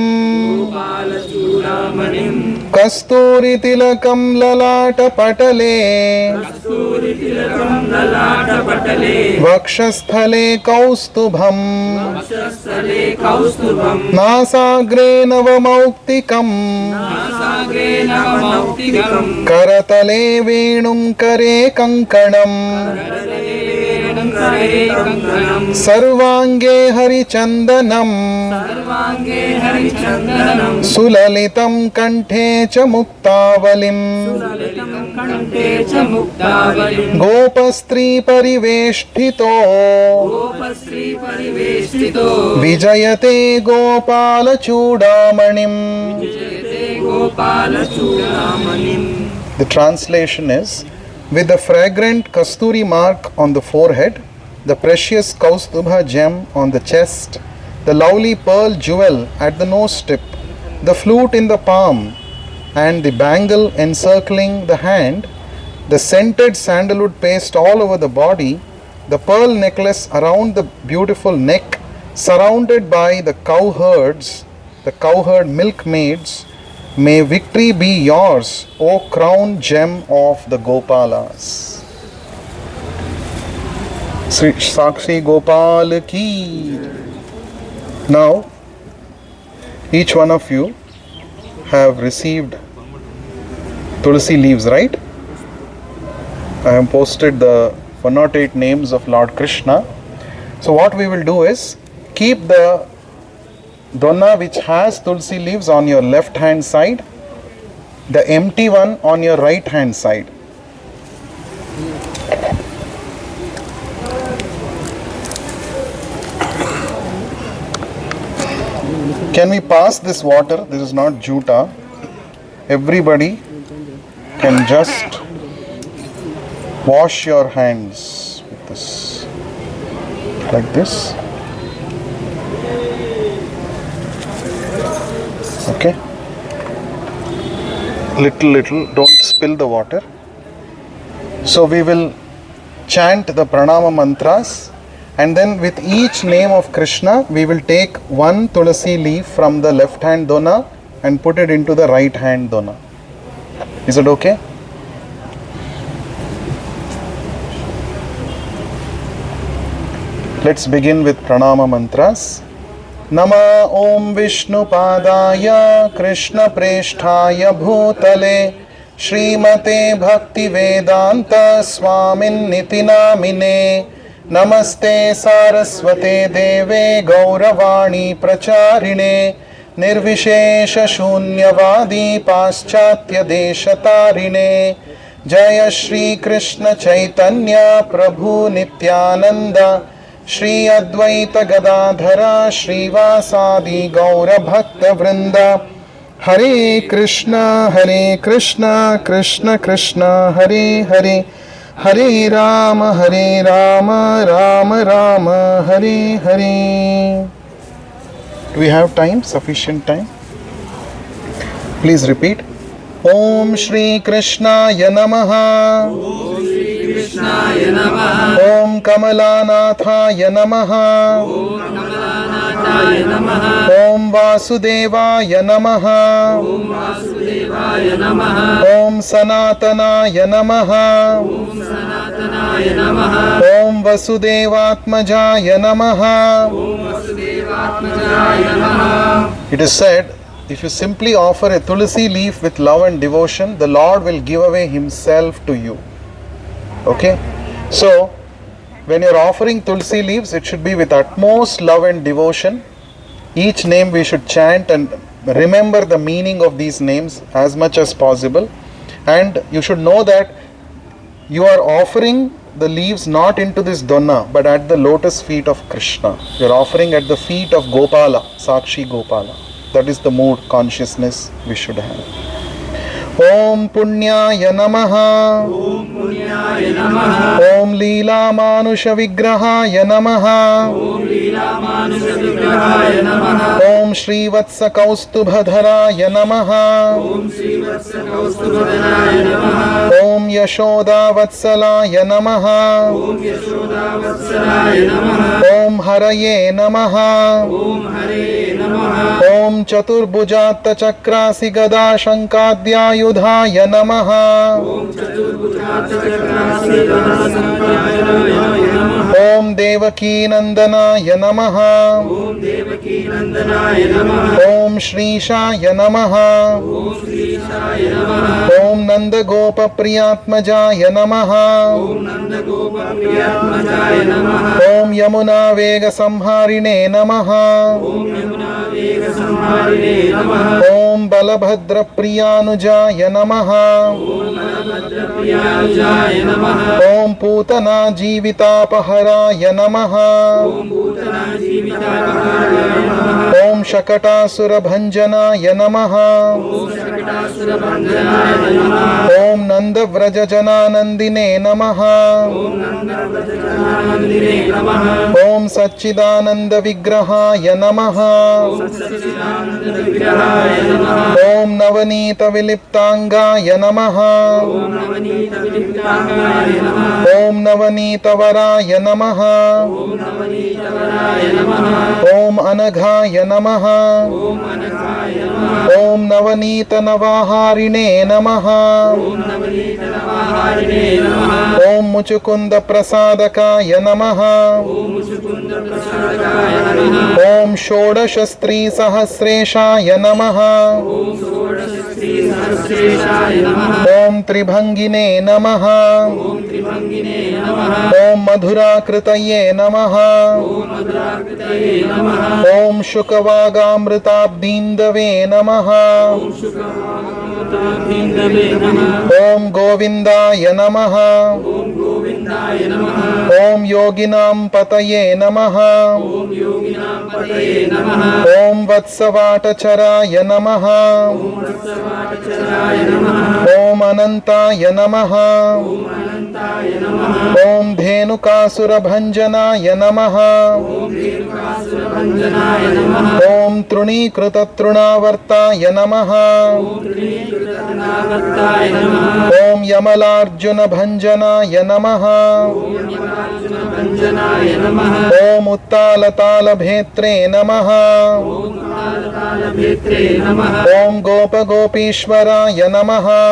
कस्तूरी तिलकम ललाट पटले वक्षस्थले कौस्तुभम नासाग्रे नवमौक्तिकम करतले वेणुं करे कंकणम सर्वांगे हरिचंदनम सुललितं कंठे च मुक्तावलिम गोपस्त्री परिवेष्टितो विजयते Gopal चूड़ामणिम. The translation is, with the fragrant kasturi mark on the forehead, the precious kaustubha gem on the chest, the lovely pearl jewel at the nose tip, the flute in the palm, and the bangle encircling the hand, the scented sandalwood paste all over the body, the pearl necklace around the beautiful neck, surrounded by the cowherds, the cowherd milkmaids, may victory be yours, O crown gem of the Gopalas. Sri Sakshi Gopal ki. Now, each one of you have received tulsi leaves, right? I have posted the 108 names of Lord Krishna. So what we will do is, keep the donna which has tulsi leaves on your left hand side, the empty one on your right hand side. Can we pass this water? This is not juta. Everybody can just wash your hands with this, like this. Okay, little, don't spill the water. So we will chant the pranama mantras, and then with each name of Krishna we will take one tulasi leaf from the left hand dona and put it into the right hand dona. Is it okay? Let's begin with pranama mantras. Nama Om Vishnu Padaya Krishna Preshthaya Bhutale Srimate Bhakti Vedanta Swamin Niti Namine Namaste Saraswate Deve Gauravani Pracharine Nirvishesha Shunyavadi Paschatya Deshatarine जय श्री कृष्ण चैतन्य प्रभु नित्यानंद श्री अद्वैत गदाधर श्रीवासादि गौर भक्त वृंद हरे Krishna Krishna Krishna Hare Hare Hare Ram Ram Ram Hare Hare. Do we have time? Sufficient time? Please repeat. Om Shri Krishnaya Namaha. कृष्णाय नमः. Om Kamalanathaya Namaha. कमलानाथाय नमः. Om Vasudevaya Namaha. वासुदेवाय नमः. Om Sanatanaya Namaha. सनातनाय नमः. Om Vasudevatmajaya Namaha. वसुदेवात्मजाय नमः. It is said, if you simply offer a tulsi leaf with love and devotion, the Lord will give away Himself to you. Okay? So, when you are offering tulsi leaves, it should be with utmost love and devotion. Each name we should chant and remember the meaning of these names as much as possible. And you should know that you are offering the leaves not into this donna, but at the lotus feet of Krishna. You are offering at the feet of Gopala, Sakshi Gopala. That is the mood, consciousness we should have. Om Punyaya Namaha. पुण्याय नमः. Om Leela Manusha Vigrahaya Namaha. लीलामानुषविग्रहाय नमः. Om Shri Vatsa Kaustubhadharaya Namaha. श्रीवत्सकौस्तुभधराय नमः. Om Yashoda Vatsalaya Namaha. यशोदावत्सराय नमः. Om Haraye Namaha. हरे नमः. Om Chaturbhujatta Chakrasi Gada Shankadhyayudhaya Namaha. Om Devaki Nandanaya Namaha. देवकीनन्दनाय नमः. Om Shrishaya Namaha. श्रीशाय नमः. Om Nandagopa Priyatmajaya Namaha. नन्दगोपप्रियात्मजाय नमः. Om Yamuna Vega Samharine Namaha. वेगसंहारिणे नमः. Om Balabhadra Priyanujaya Namaha. भद्रप्रियानुजाय नमः. Om Putana Jivitapaharaya Namaha. भूतनाजीवितापहाराय नमः. Om Shakatasura Bhanjanaya Namaha. शकटासुरभञ्जनाय नमः. Om Nanda Vraja Jananandine Namaha. नन्दव्रजनानन्दिने नमः. Om Satchidananda Vigrahaya Namaha. सच्चिदानन्दविग्रहाय नमः. Om Navanita Viliptangaya Namaha. नवनीतविलिप्ताङ्गाय नमः. Om Navanita Varaya Namaha. नवनीतवराय नमः. Om Anaghaya Namaha. अनघाय नमः. Om Navanita Navaharine Namaha. नवनीतनवाहारिणे नमः. Om Muchukunda Prasadakaya Namaha. मुकुन्दप्रसादाय नमः. Om Shodashastri Sahasreshaya Namaha. श्रीसहस्रेशाय नमः. Om Tribhangine Namaha. त्रिभङ्गिने नमः. Om Madhurakritaye Namaha. मधुराकृतये नमः. Om Shukavagamritabdindave Namaha. हिन्दवे नमः. Om Govindaya Namaha. गोविन्दाय नमः. Om Yoginam Pataye Namaha. योगिनां पतये नमः. Om Vatsavatacharaya Namaha. सर्वाचराय नमः. Om Anantaya Namaha. अनन्ताय नमः. Om Dhenukasura Bhanjanaya Namaha. देवकासुरभञ्जनाय नमः. Om Trunikrita Trunavartaya Namaha. कृतनावर्ताय नमः. Om Yamalarjuna Bhanjanaya Namaha. भञ्जनाय नमः. Om Uttalatala Bhetre Namaha. कालभेत्रे नमः. Om Gopa Gopishwaraya Namaha.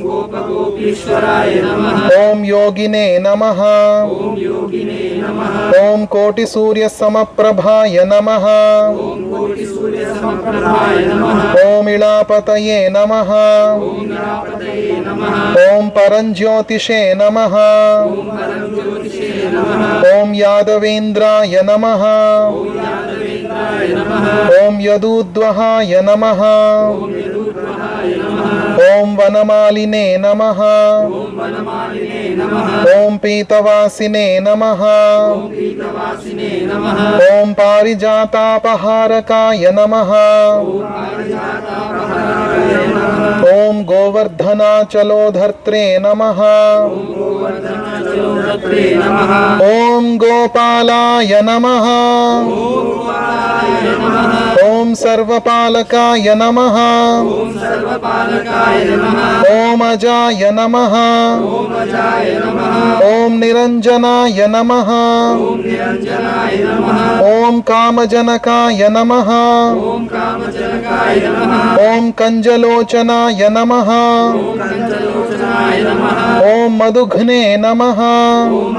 गोपगोपीश्वराय नमः. Om Yogine Namaha. योगिने नमः. Om Koti Surya Samaprabhaya Namaha. सूर्यसमप्रभाय नमः. Om Ilapataye Namaha. नीलापतये नमः. Om Paranjyotishe Namaha. परमज्योतिषे नमः. Om Yadavendraya Namaha. यादवेन्द्राय नमः. Om Yadudvahaya Namaha. यदुद्वहाय नमः. ॐ वनमालिने नमः ॐ वनमालिने नमः ॐ पीतवासिने नमः पीतवासिने नमः ॐ पारिजातापहारकाय नमः पारिजातापहाराय नमः ॐ गोवर्धनाचलोधर्त्रे नमः गोवर्धनाचलोधत्रे नमः ॐ गोपालाय नमः गोपालाय नमः ॐ सर्वपालकाय नमः ॐ सर्वपालकाय नमः ॐ अजाय नमः ॐ अजाय नमः ॐ निरञ्जनाय नमः ॐ निरञ्जनाय नमः ॐ कामजनकाय नमः ॐ कामजनकाय नमः ॐ कञ्जलोचनाय नमः ॐ कञ्जलोचनाय नमः ॐ मधुघ्ने नमः ॐ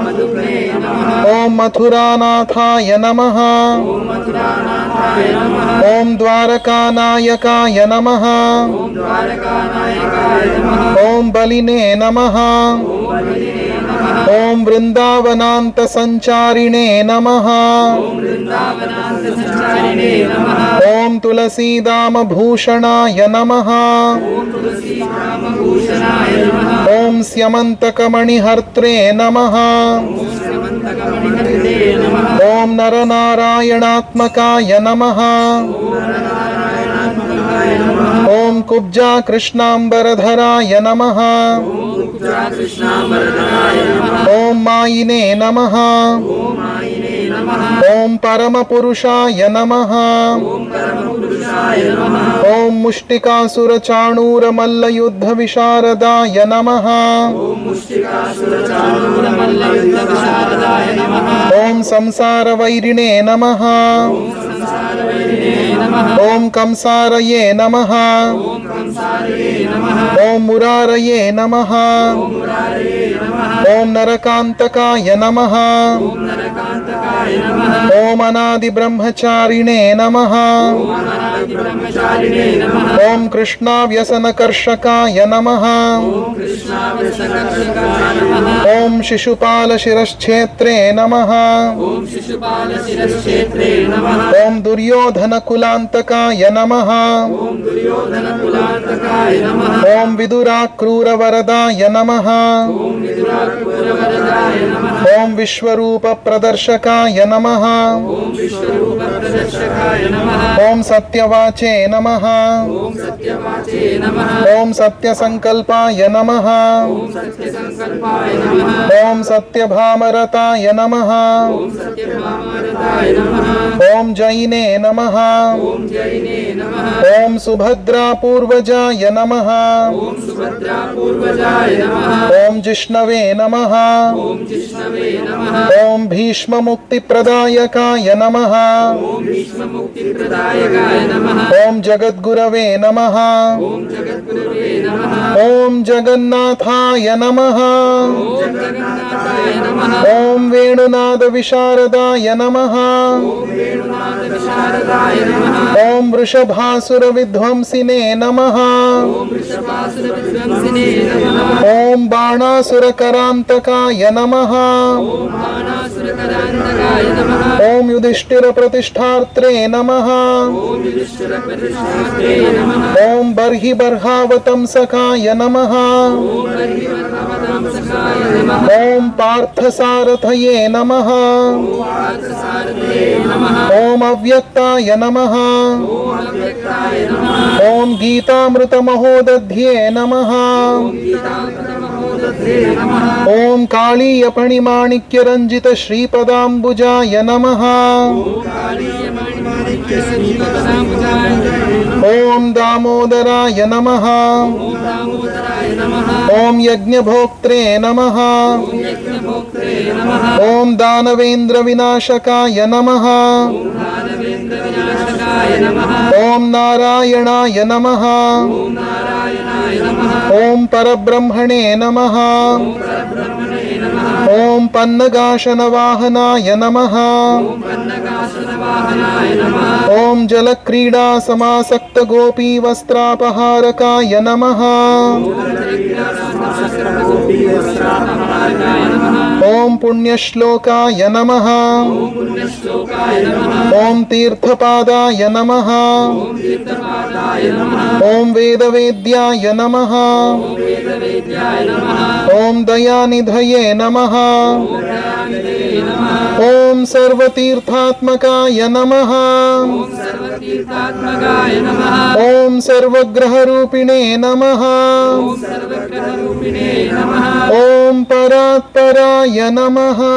मधुग्ने नमः ॐ मथुरानाथाय नमः ॐ मथुरानाथाय नमः ॐ द्वारकानायकाय नमः ॐ द्वारकानायकाय नमः ॐ बलिने नमः ॐ बलिने नमः ॐ वृन्दावनान्तसञ्चारिणे नमः ॐ वृन्दावनान्तसञ्चारिणे नमः ॐ तुलसीदामभूषणाय नमः ॐ तुलसीरामभूषणाय नमः ॐ स्यमन्तकमणिहर्त्रे नमः ॐ श्रीमन्तकमणिहृदे नमः ॐ नरनारायणात्मकाय नमः नारायणात्मकाय नमः ॐ कुब्जाकृष्णाम्बरधराय नमः ॐ कृष्णाम्बरधराय नमः ॐ मायिने नमः ॐ मायिने नमः ॐ परमपुरुषाय नमः ॐ परमपुरुषाय नमः ॐ मुष्टिकासुरचाणूरमल्लयुद्धविशारदाय नमः ॐ मुष्टिकासुरचाणूरमल्लयुद्धविशारदाय नमः ॐ संसारवैरिणे नमः संसारवैरिणे नमः ॐ कंसारये नमः ॐ कंसारये नमः ॐ मुरारये नमः मुरारये नमः ॐ नरकान्तकाय नमः ॐ नरकान्तकाय नमः ॐ अनादिब्रह्मचारिणे नमः ॐ अनादिब्रह्मचारिणे नमः ॐ कृष्णाव्यसनकर्षकाय नमः ॐ कृष्णावसकर्षकाय नमः ॐ शिशुपालशिरश्छेत्रे नमः ॐ शिशुपालशिरश्क्षेत्रे नमः ॐ दुर्योधनकुलान्तकाय नमः ॐ दुर्योधनकुलान्तकाय नमः ॐ विदुराक्रूरवरदाय नमः ॐ विदुराक्रूरवरदाय नमः ॐ विश्वरूपप्रदर्शकाय नमः ॐ विश्वरूपप्रदर्शकाय नमः ॐ सत्यवाचे नमः ॐ सत्यवाचे नमः ॐ सत्यसङ्कल्पाय नमः ॐ सत्यसङ्कल्पाय नमः ॐ सत्यभामरताय नमः ॐ सत्यभामारताय नमः ॐ जैने नमः ॐ जैने नमः ॐ सुभद्रापूर्वजाय नमः ॐ सुभद्रापूर्वजाय नमः ॐ जिष्णवे नमः ॐ जिष्णवे नमः ॐ भीष्ममुक्तिप्रदायकाय नमः ॐ भीष्ममुक्तिप्रदायकाय नमः ॐ जगद्गुरवे नमः ॐ जगद्गुरुवे नमः ॐ जगन्नाथाय नमः ॐ जगन्नाथाय नमः ॐ वेणुनादविशारदाय नमः ॐ वेणुनाथविशारदाय नमः ॐ वृषभासुरविध्वंसिने नमः ॐ वृषभासुरविध्वंसिने नमः ॐ बाणासुरकरान्तकाय नमः ॐ बाणासुरकरान्तकाय नमः ॐ युधिष्ठिरप्रतिष्ठार्त्रे नमः ॐ युधिष्ठिरप्रतिष्ठात्रे नमः ॐ बर्हिबर्हावतंसकाय नमः ॐ बर्हिवर्णवदांसकाय नमः ॐ पार्थसारथये नमः ॐ पार्थसारथे नमः ॐ अव्यक्ताय नमः ॐ अव्यक्ताय नमः ॐ गीतामृतमहोदध्ये नमः गीतामृतमहोदध्ये नमः ॐ कालीयपणिमाणिक्यरञ्जितश्रीपदाम्बुजाय नमः कालीयमणिमाणिक्यश्रीपदाम्बुजाय ॐ दामोदराय नमः ॐ दामोदराय नमः ॐ यज्ञभोक्त्रे नमः ॐ यज्ञभोक्त्रे नमः ॐ दानवेन्द्रविनाशकाय नमः ॐ दानवेन्द्रविनाशकाय नमः ॐ नारायणाय नमः ॐ नारायणाय नमः ॐ परब्रह्मणे नमः ॐ परब्रह्मणे Om Pannagasanavahanaaya Namaha. Om Pannagasanavahanaaya Namaha. Om Jalakrida Samasakta Gopi Vastrapaharakaya Namaha. Om Punyashlokaya Namaha. Om Punyashlokaya Namaha. Om Tirthapadaya Namaha. Om Tirthapadaya Namaha. Om Vedavedyaya Namaha. Om Vedavedyaya Namaha. Om Dayanidhaye Namaha. Om Dayanidhaye Namaha. Om Sarvatirthatmakaya Namaha. Om Sarvatirthatmakaya Namaha. Om Sarvagraharupine Namaha. Om Sarvagraharupine Namaha. Om Paratparaya Namaha.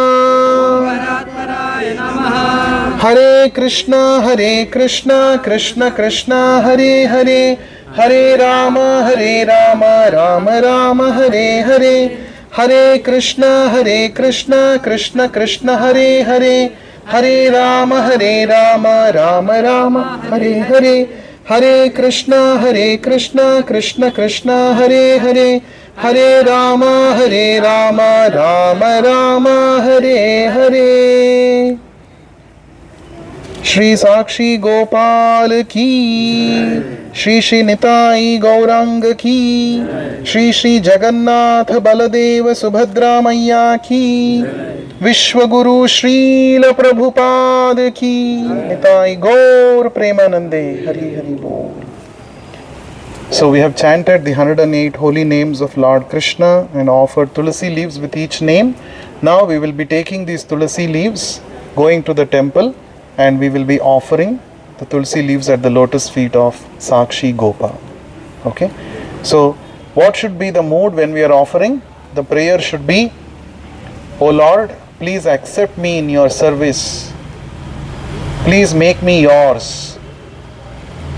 Paratparaya Namaha. Hare Krishna, Krishna Krishna, Hare Hare, Hare Rama, Rama Rama, Hare Hare, Hare Krishna, Krishna Krishna, Hare Hare, Hare Rama, Rama Rama, Hare Hare, Hare Krishna, Krishna Krishna, Hare Hare, Hare Rama, Rama Rama, Hare Hare. Shri Sakshi Gopal ki, Shri Shri Nitai Gauranga ki, Shri Shri Jagannath Baladeva Subhadra Maya ki, Vishwaguru Srila Prabhupada ki, Nitai Gaur Premanande, Hari Hari Bol. So we have chanted the 108 holy names of Lord Krishna and offered tulsi leaves with each name. Now we will be taking these tulsi leaves, going to the temple, and we will be offering the tulsi leaves at the lotus feet of Sakshi Gopal. Okay? So, what should be the mood when we are offering? The prayer should be, O Lord, please accept me in your service. Please make me yours.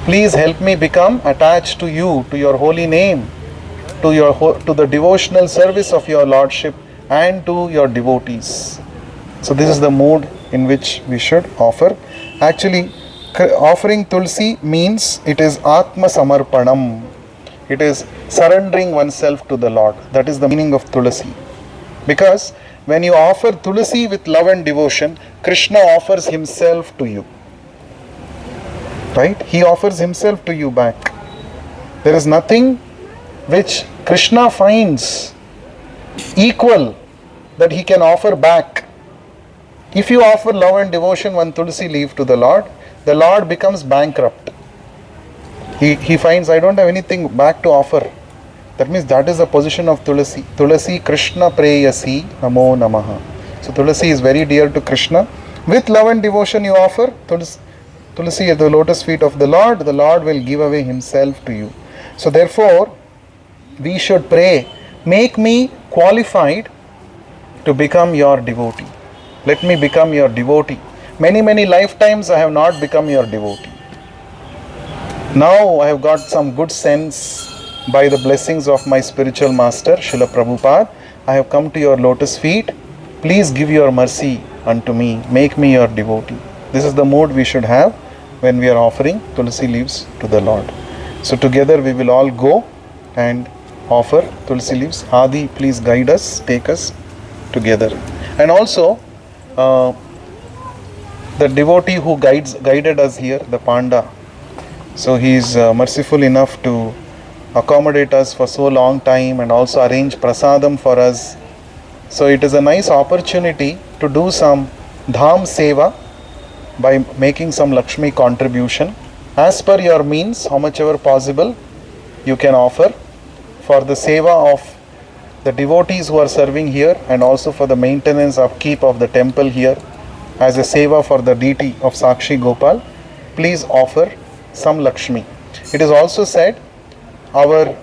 Please help me become attached to you, to your holy name, to the devotional service of your Lordship and to your devotees. So this is the mood in which we should offer. Actually, offering tulsi means it is Atma Samarpanam. It is surrendering oneself to the Lord. That is the meaning of tulsi. Because when you offer tulsi with love and devotion, Krishna offers himself to you. Right? He offers himself to you back. There is nothing which Krishna finds equal that he can offer back. If you offer love and devotion one tulsi leaf to the Lord becomes bankrupt. He finds, I don't have anything back to offer. That means that is the position of tulsi. Tulsi Krishna preyasi namo namaha. So tulsi is very dear to Krishna. With love and devotion you offer tulsi at the lotus feet of the Lord will give away himself to you. So therefore, we should pray, make me qualified to become your devotee. Let me become your devotee. Many lifetimes I have not become your devotee. Now I have got some good sense by the blessings of my spiritual master, Srila Prabhupada. I have come to your lotus feet. Please give your mercy unto me. Make me your devotee. This is the mood we should have when we are offering tulsi leaves to the Lord. So together we will all go and offer tulsi leaves. Adi, please guide us, take us together. And also, the devotee who guided us here, the Panda, so he is merciful enough to accommodate us for so long time and also arrange prasadam for us. So it is a nice opportunity to do some Dham Seva by making some Lakshmi contribution. As per your means, how much ever possible, you can offer for the Seva of the devotees who are serving here and also for the maintenance upkeep of the temple here as a seva for the deity of Sakshi Gopal. Please offer some Lakshmi. It is also said our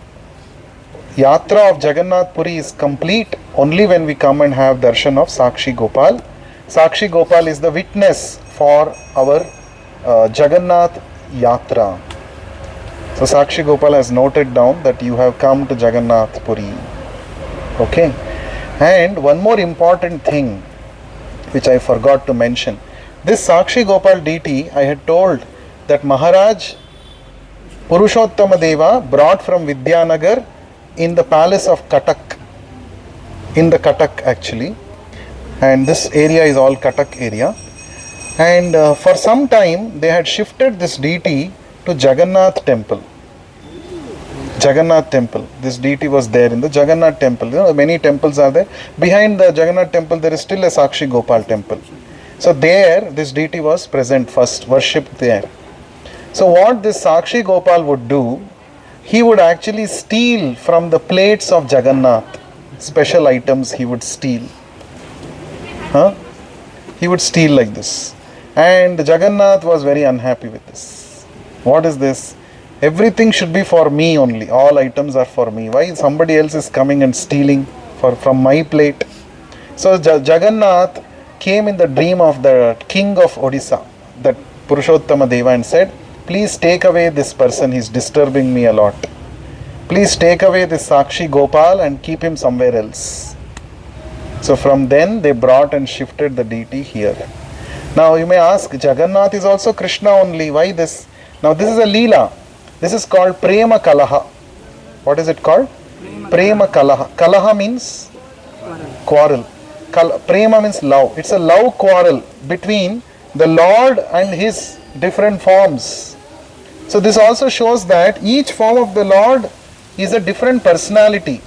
yatra of Jagannath Puri is complete only when we come and have darshan of Sakshi Gopal. Sakshi Gopal is the witness for our Jagannath yatra. So Sakshi Gopal has noted down that you have come to Jagannath Puri. Okay. And one more important thing which I forgot to mention. This Sakshi Gopal deity, I had told that Maharaj Purushottama Deva brought from Vidyanagar in the palace of Katak. in the Cuttack actually, and this area is all Cuttack area. And for some time they had shifted this deity to Jagannath temple. Jagannath temple. This deity was there in the Jagannath temple. You know, many temples are there. Behind the Jagannath temple, there is still a Sakshi Gopal temple. So there, this deity was present first, worshipped there. So what this Sakshi Gopal would do, he would actually steal from the plates of Jagannath. Special items he would steal. He would steal like this. And Jagannath was very unhappy with this. What is this? Everything should be for me only. All items are for me. Why somebody else is coming and stealing from my plate? So Jagannath came in the dream of the king of Odisha, that Purushottama Deva, and said, please take away this person, he's disturbing me a lot. Please take away this Sakshi Gopal and keep him somewhere else. So from then they brought and shifted the deity here. Now you may ask, Jagannath is also Krishna only. Why this? Now this is a Leela. This is called Prema Kalaha. What is it called? Prema Kalaha. Kalaha means quarrel. Prema means love. It's a love quarrel between the Lord and his different forms. So this also shows that each form of the Lord is a different personality.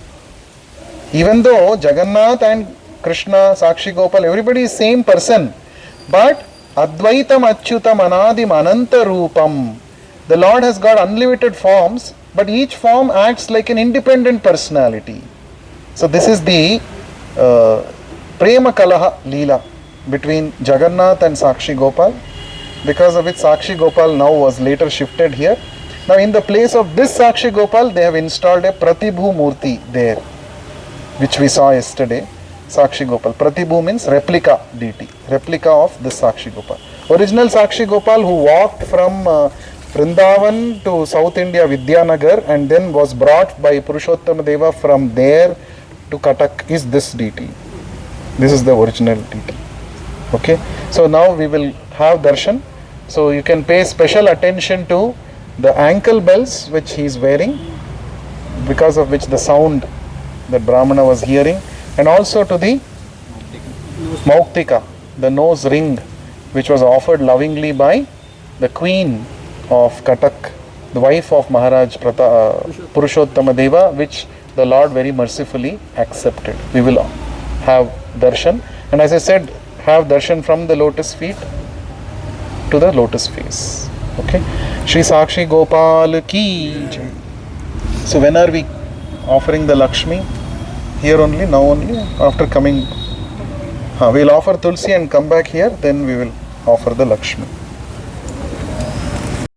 Even though Jagannath and Krishna, Sakshi Gopal, everybody is same person, but Advaitam Achyutam Anadim Ananta Rupam. The Lord has got unlimited forms, but each form acts like an independent personality. So this is the Prema Kalaha Leela between Jagannath and Sakshi Gopal, because of which Sakshi Gopal now was later shifted here. Now in the place of this Sakshi Gopal, they have installed a Pratibhu Murti there, which we saw yesterday. Sakshi Gopal. Pratibhu means replica deity, replica of this Sakshi Gopal. Original Sakshi Gopal, who walked from Vrindavan to South India, Vidyanagar, and then was brought by Purushottama Deva from there to Cuttack, is this deity. This is the original deity. Okay. So now we will have darshan. So you can pay special attention to the ankle bells which he is wearing, because of which the sound that Brahmana was hearing, and also to the Mauktika, the nose ring, which was offered lovingly by the queen of Cuttack, the wife of Maharaj Purushottama Deva, which the Lord very mercifully accepted. We will have darshan, and as I said, have darshan from the lotus feet to the lotus face. Okay. Shri Sakshi Gopal ki jai. So when are we offering the Lakshmi? Here only, now only, after coming. We'll offer Tulsi and come back here, then we will offer the Lakshmi.